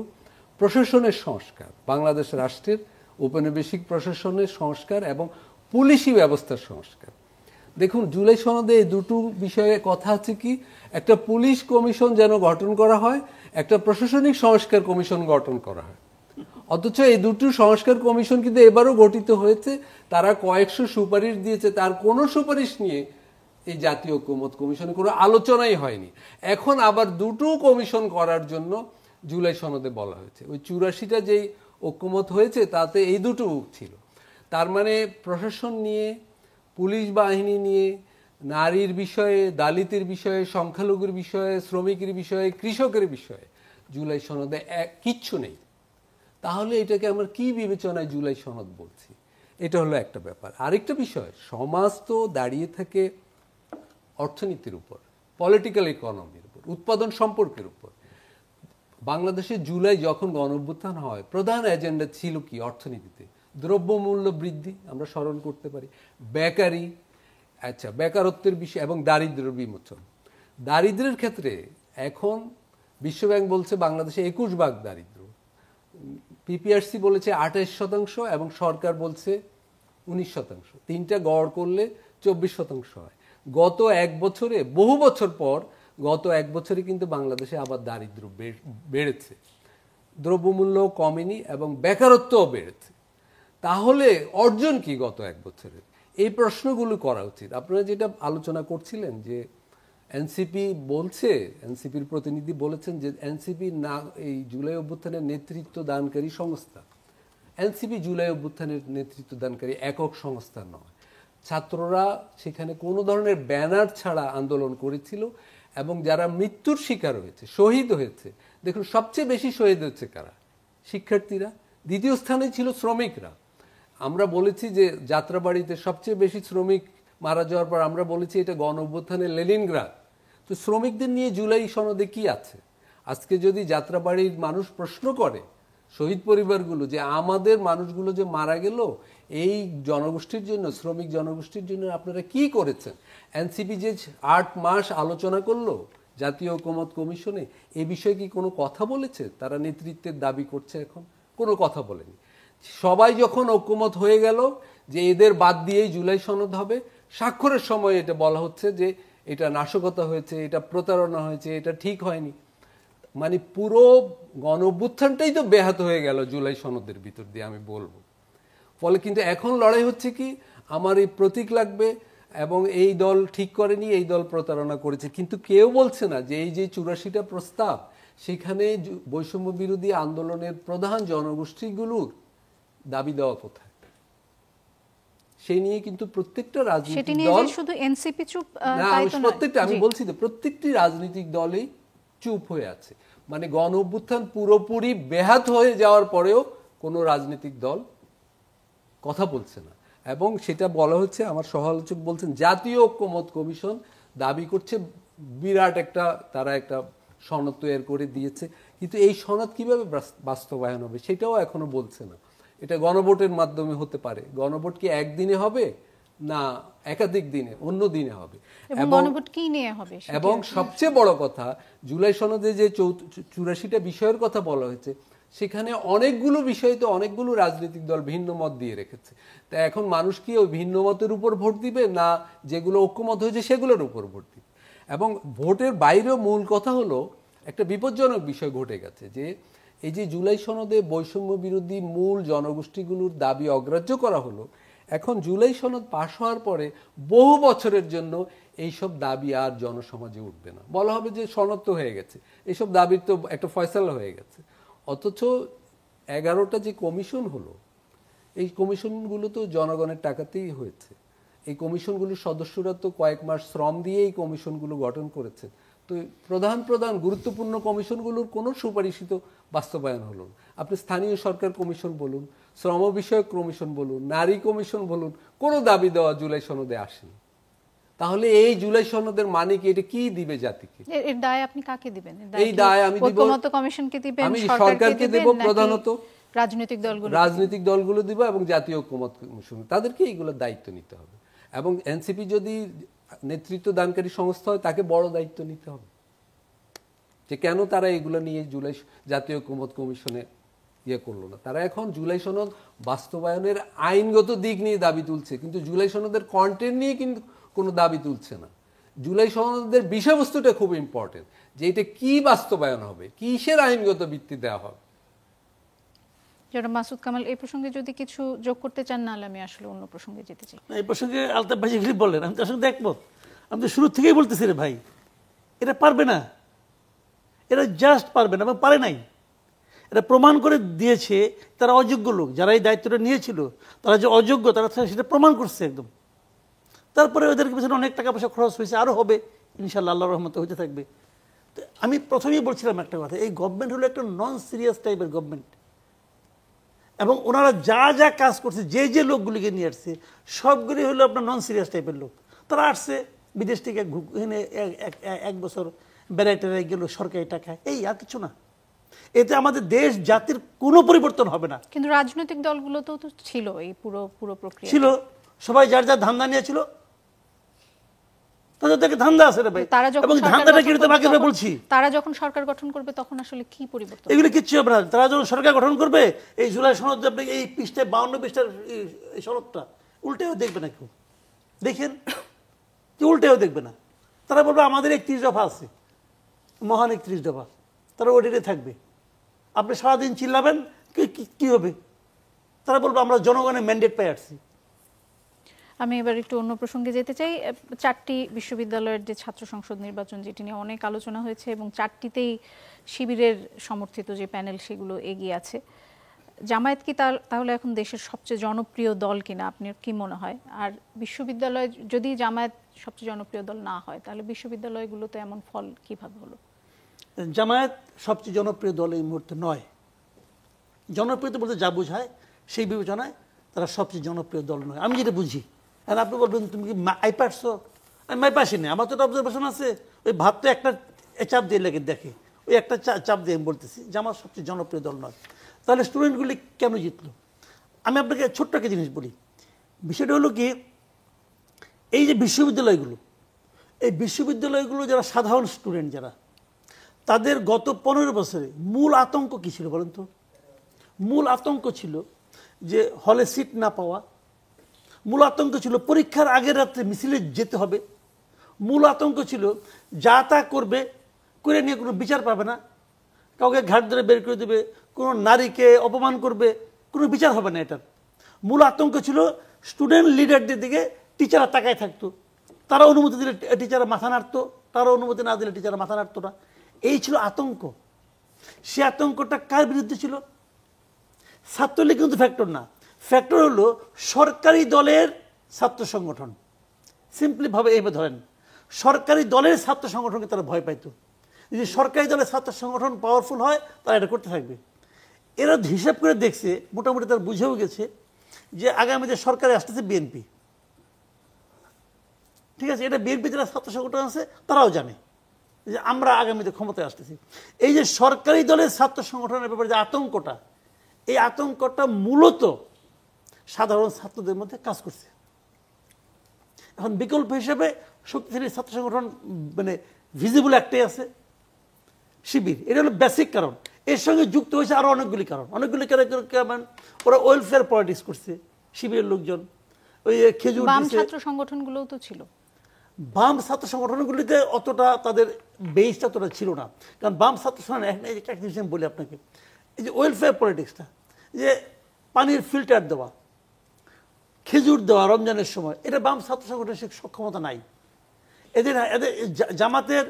প্রশাসনের সংস্কার, বাংলাদেশ রাষ্ট্রের ঔপনিবেশিক প্রশাসনের সংস্কার এবং পুলিশি ব্যবস্থার সংস্কার। দেখুন জুলাই সনদে এই দুটো বিষয়ে কথা আছে কি, একটা পুলিশ কমিশন যেন গঠন করা হয়, একটা প্রশাসনিক সংস্কার কমিশন গঠন করা হয়। অথচ এই দুটো সংস্কার কমিশন কিন্তু এবারও গঠিত হয়েছে, তারা কয়েকশো সুপারিশ দিয়েছে, তার কোনো সুপারিশ নিয়ে এই জাতীয় ঐকমত্য কমিশনে কোনো আলোচনাই হয়নি। এখন আবার দুটো কমিশন করার জন্য জুলাই সনদে বলা হয়েছে। ওই 84টা যেই ঐকমত্য হয়েছে তাতে এই দুটো ছিল। তার মানে প্রশাসন নিয়ে, পুলিশ বাহিনী নিয়ে, নারীর বিষয়ে, দালিতের বিষয়ে, সংখ্যালঘুর বিষয়ে, শ্রমিকের বিষয়ে, কৃষকের বিষয়ে জুলাই সনদে কিচ্ছু নেই। তাহলে এটাকে আমরা কি বিবেচনায় জুলাই সনদ বলছি? এটা হলো একটা ব্যাপার। আরেকটা বিষয়, সমাজ তো দাঁড়িয়ে থাকে অর্থনীতির উপর, পলিটিক্যাল ইকোনমির উপর, উৎপাদন সম্পর্কের উপর। বাংলাদেশে জুলাই যখন গণঅভ্যুত্থান হয়, প্রধান এজেন্ডা ছিল কি অর্থনীতিতে? দ্রব্যমূল্য বৃদ্ধি, আমরা স্মরণ করতে পারি, বেকারি, আচ্ছা বেকারত্বের বিষয় এবং দারিদ্র্য বিমোচন। দারিদ্র্যের ক্ষেত্রে এখন বিশ্বব্যাংক বলছে বাংলাদেশে 21 ভাগ দারিদ্র্য, পিপিআরসি বলেছে 28% এবং সরকার বলছে 19%। তিনটা গড় করলে 24% হয়। গত এক বছরে, বহু বছর পর গত এক বছরে কিন্তু বাংলাদেশে আবার দারিদ্র্য বেড়েছে, দ্রব্যমূল্য কমেনি এবং বেকারত্বও বেড়েছে। তাহলে অর্জন কি গত এক বছরের? এই প্রশ্নগুলো করা উচিত। আপনারা যেটা আলোচনা করছিলেন যে এনসিপি বলছে, এনসিপির প্রতিনিধি বলেছেন যে এনসিপি না এই জুলাই অভ্যুত্থানের নেতৃত্ব দানকারী সংস্থা। এনসিপি জুলাই অভ্যুত্থানের নেতৃত্ব দানকারী একক সংস্থা নয়। ছাত্ররা সেখানে কোনো ধরনের ব্যানার ছাড়া আন্দোলন করেছিল এবং যারা মৃত্যুর শিকার হয়েছে, শহীদ হয়েছে, দেখুন সবচেয়ে বেশি শহীদ হচ্ছে কারা? শিক্ষার্থীরা। দ্বিতীয় স্থানে ছিল শ্রমিকরা। আমরা বলেছি যে যাত্রাবাড়িতে সবচেয়ে বেশি শ্রমিক মারা যাওয়ার পর আমরা বলেছি এটা গণ অভ্যুত্থানের লেনিনগ্রাদ। তো শ্রমিকদের নিয়ে জুলাই সনদে কি আছে? আজকে যদি যাত্রাবাড়ির মানুষ প্রশ্ন করে শহীদ পরিবারগুলো যে আমাদের মানুষগুলো যে মারা গেল এই জনগোষ্ঠীর জন্য, শ্রমিক জনগোষ্ঠীর জন্য আপনারা কি করেছেন, এনসিপি যে 8 মাস আলোচনা করলো জাতীয় ঐকমত্য কমিশনে, এই বিষয়ে কি কোনো কথা বলেছে? তারা নেতৃত্বের দাবি করছে, এখন কোনো কথা বলেনি। সবাই যখন ঐকমত হয়ে গেল যে এদের বাদ দিয়েই জুলাই সনদ হবে, স্বাক্ষরের সময় এটা বলা হচ্ছে যে এটা নাশকতা হয়েছে, এটা প্রতারণা হয়েছে, এটা ঠিক হয়নি। মানে পুরো গণ অভ্যুত্থানটাই তো ব্যাহত হয়ে গেল জুলাই সনদের ভিতর দিয়ে, আমি বলবো। ফলে কিন্তু এখন লড়াই হচ্ছে কি, আমার এই প্রতীক লাগবে এবং এই দল ঠিক করেনি, এই দল প্রতারণা করেছে। কিন্তু কেউ বলছে না যে এই যে 84টা প্রস্তাব, সেখানে বৈষম্য বিরোধী আন্দোলনের প্রধান জনগোষ্ঠীগুলোর দাবি দেওয়া কোথায়, সেই নিয়ে কিন্তু প্রত্যেকটা রাজনৈতিক দল, শুধু এনসিপি চুপ, না প্রত্যেকটা, আমি বলছি তো প্রত্যেকটি রাজনৈতিক দলই চুপ হয়ে আছে। মানে গণ অভ্যুত্থান পুরোপুরি ব্যাহত হয়ে যাওয়ার পরেও কোনো রাজনৈতিক দল কথা বলছে না। এবং সেটা বলা হচ্ছে, আমার সহ-আলোচক বলছেন জাতীয় ঐকমত্য কমিশন দাবি করছে বিরাট একটা, তারা একটা সনদ তৈরি করে দিয়েছে, কিন্তু এই সনদ কিভাবে বাস্তবায়ন হবে সেটাও এখনো বলছে না। এটা গণভোটের মাধ্যমে হতে পারে। গণভোট কি একদিনে হবে না একাধিক দিনে, অন্য দিনে হবে, এবং সবচেয়ে বড় কথা জুলাই সনদে যে 84টা বিষয়ের কথা বলা হয়েছে, সেখানে অনেকগুলো বিষয় তো অনেকগুলো রাজনৈতিক দল ভিন্ন মত দিয়ে রেখেছে। তা এখন মানুষ কি ওই ভিন্ন মতের উপর ভোট দিবে, না যেগুলো ঐক্যমত হয়েছে সেগুলোর উপর ভোট দিবে? এবং ভোটের বাইরেও মূল কথা হলো একটা বিপজ্জনক বিষয় ঘটে গেছে, যে এই যে জুলাই সনদে বৈষম্য বিরোধী মূল জনগোষ্ঠীগুলোর দাবি অগ্রাহ্য করা হলো, এখন জুলাই সনদ পাশ হওয়ার পরে বহু বছরের জন্য এইসব দাবি আর জনসমাজে উঠবে না। বলা হবে যে সনদ তো হয়ে গেছে, এইসব দাবির তো একটা ফয়সালা হয়ে গেছে। অথচ 11টা যে কমিশন হলো, এই কমিশনগুলো তো জনগণের টাকাতেই হয়েছে। এই কমিশনগুলোর সদস্যরা তো কয়েক মাস শ্রম দিয়ে এই কমিশনগুলো গঠন করেছে। তো প্রধান প্রধান গুরুত্বপূর্ণ কমিশনগুলোর কোনো সুপারিশই তো বাস্তবায়ন হলো না। আপনি স্থানীয় সরকার কমিশন বলুন, শ্রম বিষয়ক কমিশন বলুন, নারী কমিশন বলুন, কোনো দাবি দেওয়া জুলাই সনদে আসেনি। তাহলে এই জুলাই সনদের মানে কি, এটা কি দিবে জাতিকে? এর দায় আপনি কাকে দিবেন? এই দায় আমি দিব, ঐকমত্য কমিশনকে দিবেন, আমি সরকারকে দেব, প্রধানত রাজনৈতিক দলগুলো দিব এবং জাতীয় ঐকমত্য কমিশন, তাদেরকে এইগুলোর দায়িত্ব নিতে হবে। এবং এনসিপি যদি নেতৃত্ব দানকারী সংস্থা হয়, তাকে বড় দায়িত্ব নিতে হবে যে কেন তারা এগুলো নিয়ে জুলাই জাতীয় ঐকমত্য কমিশনে ইয়ে করলো না। তারা এখন জুলাই সনদ বাস্তবায়নের আইনগত দিক নিয়ে দাবি তুলছে, কিন্তু জুলাই সনদের কন্টেন্ট নিয়ে কিন্তু কোনো দাবি তুলছে না। জুলাই সনদের বিষয়বস্তুটা খুব ইম্পর্টেন্ট, যে এটা কি বাস্তবায়ন হবে, কিসের আইনগত ভিত্তি দেওয়া হবে। জনাব মাসুদ কামাল, এই প্রসঙ্গে যদি কিছু যোগ করতে চান, নাহলে আমি আসলে অন্য প্রসঙ্গে যেতে চাই। এই প্রসঙ্গে আলতাফ ভাই যেগুলি বললেন, আমি তার সঙ্গে একমত। আমি তো শুরু থেকেই বলতেছি রে ভাই, এটা পারবে না, এরা জাস্ট পারবে না, এবং পারে নাই। এটা প্রমাণ করে দিয়েছে তারা অযোগ্য লোক, যারা এই দায়িত্বটা নিয়েছিল তারা যে অযোগ্য, তারা সেটা প্রমাণ করছে একদম। তারপরে ওদের পিছনে অনেক টাকা পয়সা খরচ হয়েছে, আরও হবে ইনশাল্লাহ, আল্লাহর রহমতে হতে থাকবে। তো আমি প্রথমেই বলছিলাম একটা কথা, এই গভর্নমেন্ট হলো একটা নন সিরিয়াস টাইপের গভর্নমেন্ট, এবং ওনারা যা যা কাজ করছে, যে যে লোকগুলিকে নিয়ে আসছে, সবগুলি হলো আপনার নন সিরিয়াস টাইপের লোক। তারা আসছে বিদেশ থেকে, এখানে 1 বছর বেড়াইতে গেল সরকারি টাকায়, এই আর কিছু না। এতে আমাদের দেশ জাতির কোনো পরিবর্তন হবে না। কিন্তু রাজনৈতিক দলগুলো তো ছিল এই পুরো প্রক্রিয়া, ছিল, সবাই যার যার ধান্দা নিয়েছিল, তাদের থেকে ধান্দা আছে রে ভাই, এবং ধান্দাটা কি তোমাকে বলছি, তারা যখন সরকার গঠন করবে তখন আসলে কি পরিবর্তন, এগুলো কিচ্ছু হবে না। তারা যখন সরকার গঠন করবে, এই জুলাই সনদ, আপনি এই পৃষ্ঠায় 52 পৃষ্ঠার এই সনদটা উল্টেও দেখবে না কেউ, দেখেন যে উল্টেও দেখবে না। তারা বলবে আমাদের 31 দফা আছে, মহান 31 দফা, তারা ওটিতে থাকবে। আপনি সারাদিন চিল্লাবেন, কি হবে? তারা বলবে আমরা জনগণের ম্যান্ডেট পেয়ে আসছি। আমি এবার একটু অন্য প্রসঙ্গে যেতে চাই। 4টি বিশ্ববিদ্যালয়ের যে ছাত্র সংসদ নির্বাচন, যেটি নিয়ে অনেক আলোচনা হয়েছে, এবং 4টিতেই শিবিরের সমর্থিত যে প্যানেল সেগুলো এগিয়ে আছে। জামায়াত কি তাহলে এখন দেশের সবচেয়ে জনপ্রিয় দল কিনা, আপনার কি মনে হয়? আর বিশ্ববিদ্যালয়, যদি জামায়াত সবচেয়ে জনপ্রিয় দল না হয়, তাহলে বিশ্ববিদ্যালয়গুলোতে এমন ফল কিভাবে হলো? জামায়াত সবচেয়ে জনপ্রিয় দল এই মুহূর্তে নয়। জনপ্রিয়তা বলতে যা বোঝায় সেই বিবেচনায় তারা সবচেয়ে জনপ্রিয় দল নয়, আমি যেটা বুঝি। আর আপনি বলবেন তুমি কি মাই পারছো? আমি মাই পাসি না, আমার তো একটা অবজারভেশন আছে। ওই ভাত তো একটা চাপ দিয়ে লেগে দেখে, ওই একটা চাপ দিয়ে আমি বলতেছি যে আমার সবচেয়ে জনপ্রিয় দল নয়, তাহলে স্টুডেন্টগুলি কেন জিতলো? আমি আপনাকে ছোট্ট একটা জিনিস বলি। বিষয়টা হলো কি, এই যে বিশ্ববিদ্যালয়গুলো, এই বিশ্ববিদ্যালয়গুলো যারা সাধারণ স্টুডেন্ট যারা, তাদের গত 15 বছরে মূল আতঙ্ক কী ছিল বলেন তো? মূল আতঙ্ক ছিল যে হলে সিট না পাওয়া, মূল আতঙ্ক ছিল পরীক্ষার আগের রাত্রে মিছিলে যেতে হবে, মূল আতঙ্ক ছিল যা তা করবে, করে নিয়ে কোনো বিচার পাবে না, কাউকে ঘাট ধরে বের করে দেবে, কোনো নারীকে অপমান করবে, কোনো বিচার হবে না। এটার মূল আতঙ্ক ছিল স্টুডেন্ট লিডারদের দিকে টিচাররা তাকায় থাকতো, তারা অনুমতি দিলে টিচাররা মাথা নাড়তো, তারা অনুমতি না দিলে টিচাররা মাথা নাড়তো না। এই ছিল আতঙ্ক। সে আতঙ্কটা কার বিরুদ্ধে ছিল? ছাত্রলীগ কিন্তু ফ্যাক্টর না, ফ্যাক্টর হলো সরকারি দলের ছাত্র সংগঠন। সিম্পলি ভাবে এইভাবে ধরেন, সরকারি দলের ছাত্র সংগঠনকে তারা ভয় পাইতো। যদি সরকারি দলের ছাত্র সংগঠন পাওয়ারফুল হয় তারা এটা করতে থাকবে। এরা হিসাব করে দেখছে, মোটামুটি তারা বুঝেও গেছে যে আগামীতে সরকারে আসতেছে বিএনপি, ঠিক আছে? এটা বিএনপি যারা ছাত্র সংগঠন আছে তারাও জানে যে আমরা আগামীতে ক্ষমতায় আসতেছি। এই যে সরকারি দলের ছাত্র সংগঠনের ব্যাপারে যে আতঙ্কটা, এই আতঙ্কটা মূলত সাধারণ ছাত্রদের মধ্যে কাজ করছে। এখন বিকল্প হিসেবে শক্তিশালী ছাত্র সংগঠন মানে ভিজিবল একটাই আছে, শিবির। এটা হলো বেসিক কারণ। এর সঙ্গে যুক্ত হয়েছে আরো অনেকগুলি কারণ। কেমন ওরা ওয়েলফেয়ার পলিটিক্স করছে শিবিরের লোকজন, ওই খেজুর বাম ছাত্র সংগঠনগুলোও তো ছিল। বাম ছাত্র সংগঠনগুলিতে অতটা তাদের বেসটা অতটা ছিল না, কারণ বাম ছাত্র সংগঠন একটা জিনিস আমি বলি আপনাকে, এই যে ওয়েলফেয়ার পলিটিক্সটা, যে পানির ফিল্টার দেওয়া, খেজুর দেওয়া রমজানের সময়, এটা বাম ছাত্র সংগঠনের সক্ষমতা নাই। এদের জামাতের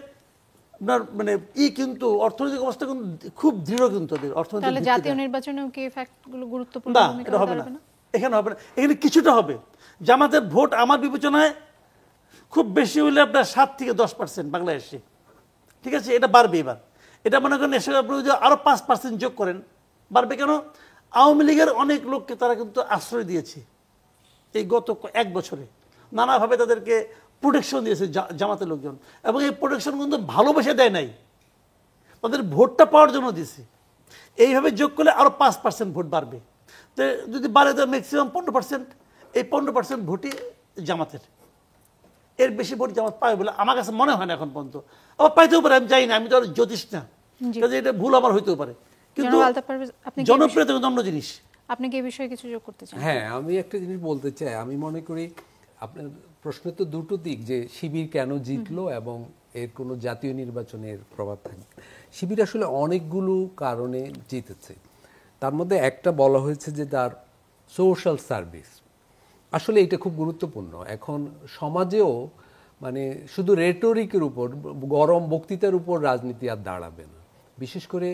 আপনার মানে কিন্তু অর্থনৈতিক অবস্থা কিন্তু খুব দৃঢ়, কিন্তু এদের অর্থনৈতিক জাতীয় নির্বাচনেও কি ফ্যাক্টগুলো গুরুত্বপূর্ণ না, ভূমিকা এটা হবে রাখবে না, এখানে হবে না। এখানে কিছুটা হবে। জামাতের ভোট আমার বিবেচনায় খুব বেশি হলে আপনার 7 থেকে 10% বাংলাদেশে, ঠিক আছে? এটা বাড়বে এবার। এটা মনে করেন এসে আপনি যদি আরো 5% যোগ করেন, বাড়বে কেন? আওয়ামী লীগের অনেক লোককে তারা কিন্তু আশ্রয় দিয়েছে এই গত 1 বছরে, নানাভাবে তাদেরকে প্রোটেকশন দিয়েছে জামাতের লোকজন, এবং এই প্রোটেকশন কিন্তু ভালোবেসে দেয় নাই, তাদের ভোটটা পাওয়ার জন্য দিয়েছে। এইভাবে যোগ করলে আরো 5% ভোট বাড়বে। তো যদি বাড়ে তো ম্যাক্সিমাম 15%, এই 15% ভোটই জামাতের। এর বেশি ভোট জামাত পাবে বলে আমার কাছে মনে হয় না এখন পর্যন্ত। আবার পাইতেও পারে, আমি জানি না, আমি তো আর জ্যোতিষ না, কাজে এটা ভুল আমার হইতেও পারে, কিন্তু জনপ্রিয়তা কিন্তু অন্য জিনিস। আপনি কি এই বিষয়ে কিছু যোগ করতে চান? হ্যাঁ, আমি একটা জিনিস বলতে চাই। আমি মনে করি আপনার প্রশ্নের তো দুটো দিক, যে শিবির কেন জিতলো এবং এর কোনো জাতীয় নির্বাচনের প্রভাব থাকবে। শিবির আসলে অনেকগুলো কারণে জিতেছে। তার মধ্যে একটা বলা হয়েছে যে তার সোশ্যাল সার্ভিস। আসলে এটা খুব গুরুত্বপূর্ণ। এখন সমাজেও মানে শুধু রেটরিকের উপর, গরম বক্তৃতার উপর রাজনীতি আর দাঁড়াবে না। বিশেষ করে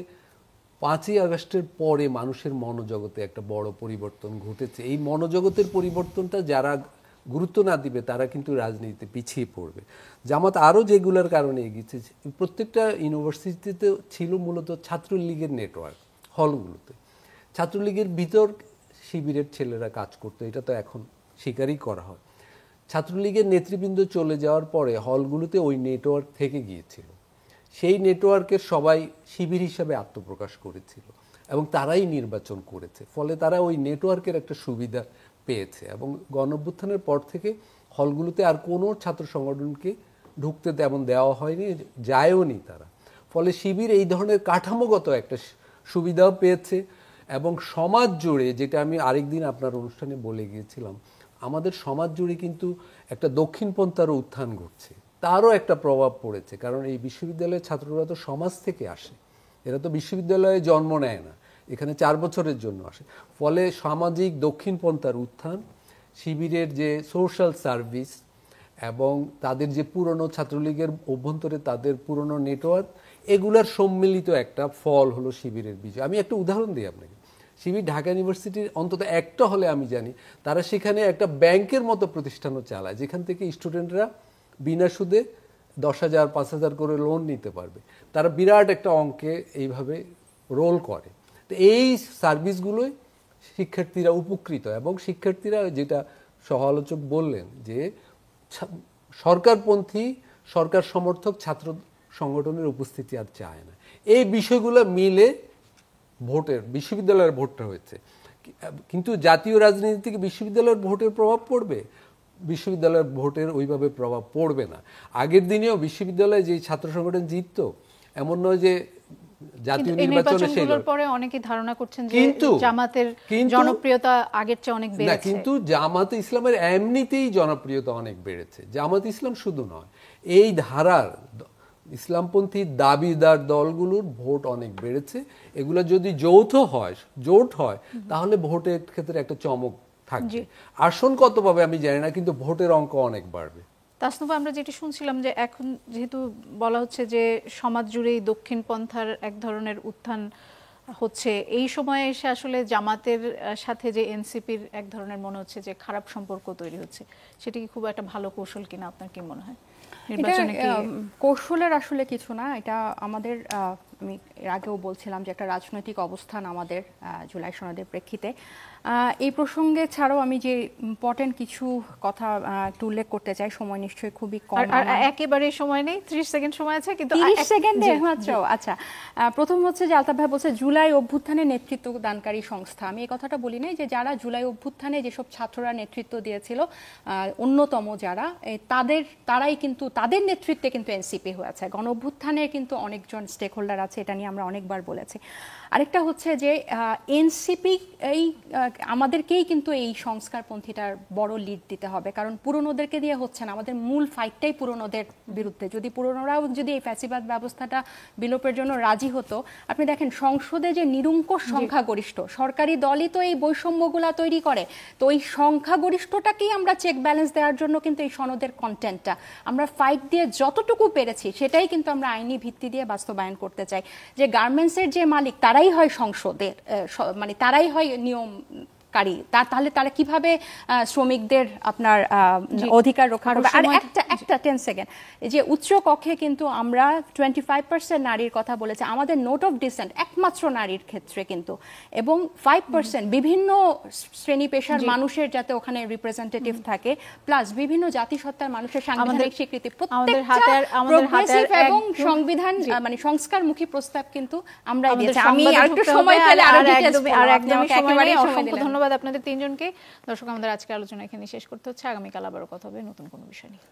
5ই আগস্টের পরে মানুষের মনোজগতে একটা বড় পরিবর্তন ঘটেছে। এই মনোজগতের পরিবর্তনটা যারা গুরুত্ব না দিবে তারা কিন্তু রাজনীতিতে পিছিয়ে পড়বে। জামাত আরও যেগুলোর কারণে এগিয়েছে, প্রত্যেকটা ইউনিভার্সিটিতে ছিল মূলত ছাত্রলীগের নেটওয়ার্ক। হলগুলোতে ছাত্রলীগের ভিতর শিবিরের ছেলেরা কাজ করতো, এটা তো এখন স্বীকারই করা হয়। ছাত্রলীগের নেতৃবৃন্দ চলে যাওয়ার পরে হলগুলোতে ওই নেটওয়ার্ক থেকে গিয়েছিল। সেই নেটওয়ার্কের সবাই শিবির হিসাবে আত্মপ্রকাশ করেছিল এবং তারাই নির্বাচন করেছে। ফলে তারা ওই নেটওয়ার্কের একটা সুবিধা পেয়েছে, এবং গণঅভ্যুত্থানের পর থেকে হলগুলোতে আর কোনো ছাত্র সংগঠনকে ঢুকতে তেমন দেওয়া হয়নি, যায়ওনি তারা। ফলে শিবির এই ধরনের কাঠামোগত একটা সুবিধাও পেয়েছে। এবং সমাজ জুড়ে, যেটা আমি আরেকদিন আপনার অনুষ্ঠানে বলে গিয়েছিলাম, আমাদের সমাজ জুড়ে কিন্তু একটা দক্ষিণপন্থারও উত্থান ঘটছে, তারও একটা প্রভাব পড়েছে। কারণ এই বিশ্ববিদ্যালয়ের ছাত্ররা তো সমাজ থেকে আসে, এরা তো বিশ্ববিদ্যালয়ে জন্ম নেয় না, এখানে 4 বছরের জন্য আসে। ফলে সামাজিক দক্ষিণপন্থার উত্থান, শিবিরের যে সোশ্যাল সার্ভিস এবং তাদের যে পুরনো ছাত্রলীগের অভ্যন্তরে তাদের পুরনো নেটওয়ার্ক, এগুলার সম্মিলিত একটা ফল হলো শিবিরের বিজয়। আমি একটা উদাহরণ দিই আপনাকে। শিবির ঢাকা ইউনিভার্সিটির অন্তত একটা হলে আমি জানি তারা সেখানে একটা ব্যাংকের মতো প্রতিষ্ঠানও চালায়, যেখান থেকে স্টুডেন্টরা বিনা সুদে 10,000 5,000 করে লোন নিতে পারবে। তারা বিরাট একটা অঙ্কে এইভাবে রোল করে। তো এই সার্ভিসগুলোই শিক্ষার্থীরা উপকৃত, এবং শিক্ষার্থীরা, যেটা সহ আলোচক বললেন, যে সরকারপন্থী, সরকার সমর্থক ছাত্র সংগঠনের উপস্থিতি আর চায় না। এই বিষয়গুলো মিলে বিশ্ববিদ্যালয়ের ভোটটা হয়েছে। কিন্তু জাতীয় রাজনীতি থেকে বিশ্ববিদ্যালয়ের ভোটের প্রভাব পড়বে, বিশ্ববিদ্যালয়ের ভোটের ওইভাবে প্রভাব পড়বে না। আগের দিনেও বিশ্ববিদ্যালয়ে যে ছাত্র সংগঠন জিততো এমন নয় যে জাতীয় নির্বাচনে নির্বাচনগুলোর পরে অনেকে ধারণা করছেন যে জামাতের জনপ্রিয়তা আগের চেয়ে অনেক বেড়েছে। না, কিন্তু জামাতে ইসলামের এমনিতেই জনপ্রিয়তা অনেক বেড়েছে। জামাত ইসলাম শুধু নয়, এই ধারার ইসলামপন্থী দাবিদার দলগুলোর ভোট অনেক বেড়েছে। এগুলো যদি জোট হয় তাহলে ভোটের ক্ষেত্রে একটা চমক থাকবে। আসন কত পাবে আমি জানি না, কিন্তু ভোটের অঙ্ক অনেক বাড়বে। তাসনুভা, আমরা যেটি শুনছিলাম যে এখন যেহেতু বলা হচ্ছে যে সমাজ জুড়েই দক্ষিণ পন্থার এক ধরনের উত্থান হচ্ছে, এই সময়ে এসে আসলে জামাতের সাথে যে এনসিপির এক ধরনের মনে হচ্ছে যে খারাপ সম্পর্ক তৈরি হচ্ছে, সেটি কি খুব একটা ভালো কৌশল কিনা আপনার কি মনে হয়? কৌশলের আসলে কিছু না, এটা আমাদের আমি এর আগেও বলছিলাম যে একটা রাজনৈতিক অবস্থান আমাদের জুলাই সনদের প্রেক্ষিতে। এই প্রসঙ্গে ছাড়াও আমি যে ইম্পর্টেন্ট কিছু কথা একটু উল্লেখ করতে চাই, সময় নিশ্চয়ই খুবই কম, একেবারে সময় নেই, 30 সেকেন্ড সময় আছে, কিন্তু 30 সেকেন্ডে মাত্র। আচ্ছা, প্রথম হচ্ছে যে আলতাফ ভাই বলছে জুলাই অভ্যুত্থানে নেতৃত্ব দানকারী সংস্থা। আমি এই কথাটা বলি নাই, যে যারা জুলাই অভ্যুত্থানে যেসব ছাত্ররা নেতৃত্ব দিয়েছিল, অন্যতম যারা তারাই কিন্তু তাদের নেতৃত্বে কিন্তু এনসিপি হয়েছে। গণ অভ্যুত্থানের কিন্তু অনেকজন স্টেক হোল্ডার আছে, এটা নিয়ে আমরা অনেকবার বলেছি। আরেকটা হচ্ছে যে এনসিপি আমাদেরকেই কিন্তু এই সংস্কারপন্থীটার বড় লিড দিতে হবে, কারণ পুরনোদেরকে দিয়ে হচ্ছে না। আমাদের মূল ফাইটটাই পুরনোদের বিরুদ্ধে। যদি পুরনোরাও যদি এই ফ্যাসিবাদ ব্যবস্থাটা বিলোপের জন্য রাজি হতো, আপনি দেখেন সংসদে যে নিরঙ্কুশ সংখ্যাগরিষ্ঠ, সরকারি দলই তো এই বৈষম্যগুলা তৈরি করে। তো ওই সংখ্যাগরিষ্ঠটাকেই আমরা চেক ব্যালেন্স দেওয়ার জন্য কিন্তু এই সনদের কন্টেন্টটা আমরা ফাইট দিয়ে যতটুকু পেরেছি সেটাই কিন্তু আমরা আইনি ভিত্তি দিয়ে বাস্তবায়ন করতে চাই। যে গার্মেন্টসের যে মালিক তারাই হয় সংসদের, মানে তারাই হয় নিয়মকারী, তাহলে তারা কিভাবে শ্রমিকদের আপনার অধিকার রক্ষা করবে? আর একটা 10 সেকেন্ড, যে উচ্চ কক্ষে কিন্তু আমরা 25% নারীর কথা বলেছে, আমাদের নোট অফ ডিসেন্ট একমাত্র নারীর ক্ষেত্রে কিন্তু, এবং 5% বিভিন্ন শ্রেণী পেশার মানুষের যাতে ওখানে রিপ্রেজেন্টেটিভ থাকে, প্লাস বিভিন্ন জাতিসত্তার মানুষের সাংবিধানিক স্বীকৃতি, প্রত্যেকটা এবং সংবিধান মানে সংস্কারমুখী প্রস্তাব কিন্তু আমরা দিয়েছি। আমি আরেকটু সময় পেলে আরো ডিটেইলস ধন্যবাদ আপনাদের তিনজনকে। দর্শক, আমাদের আজকের আলোচনা এখানে শেষ করতে হচ্ছে। আগামীকাল আবারও কথা হবে নতুন কোনো বিষয় নিয়ে।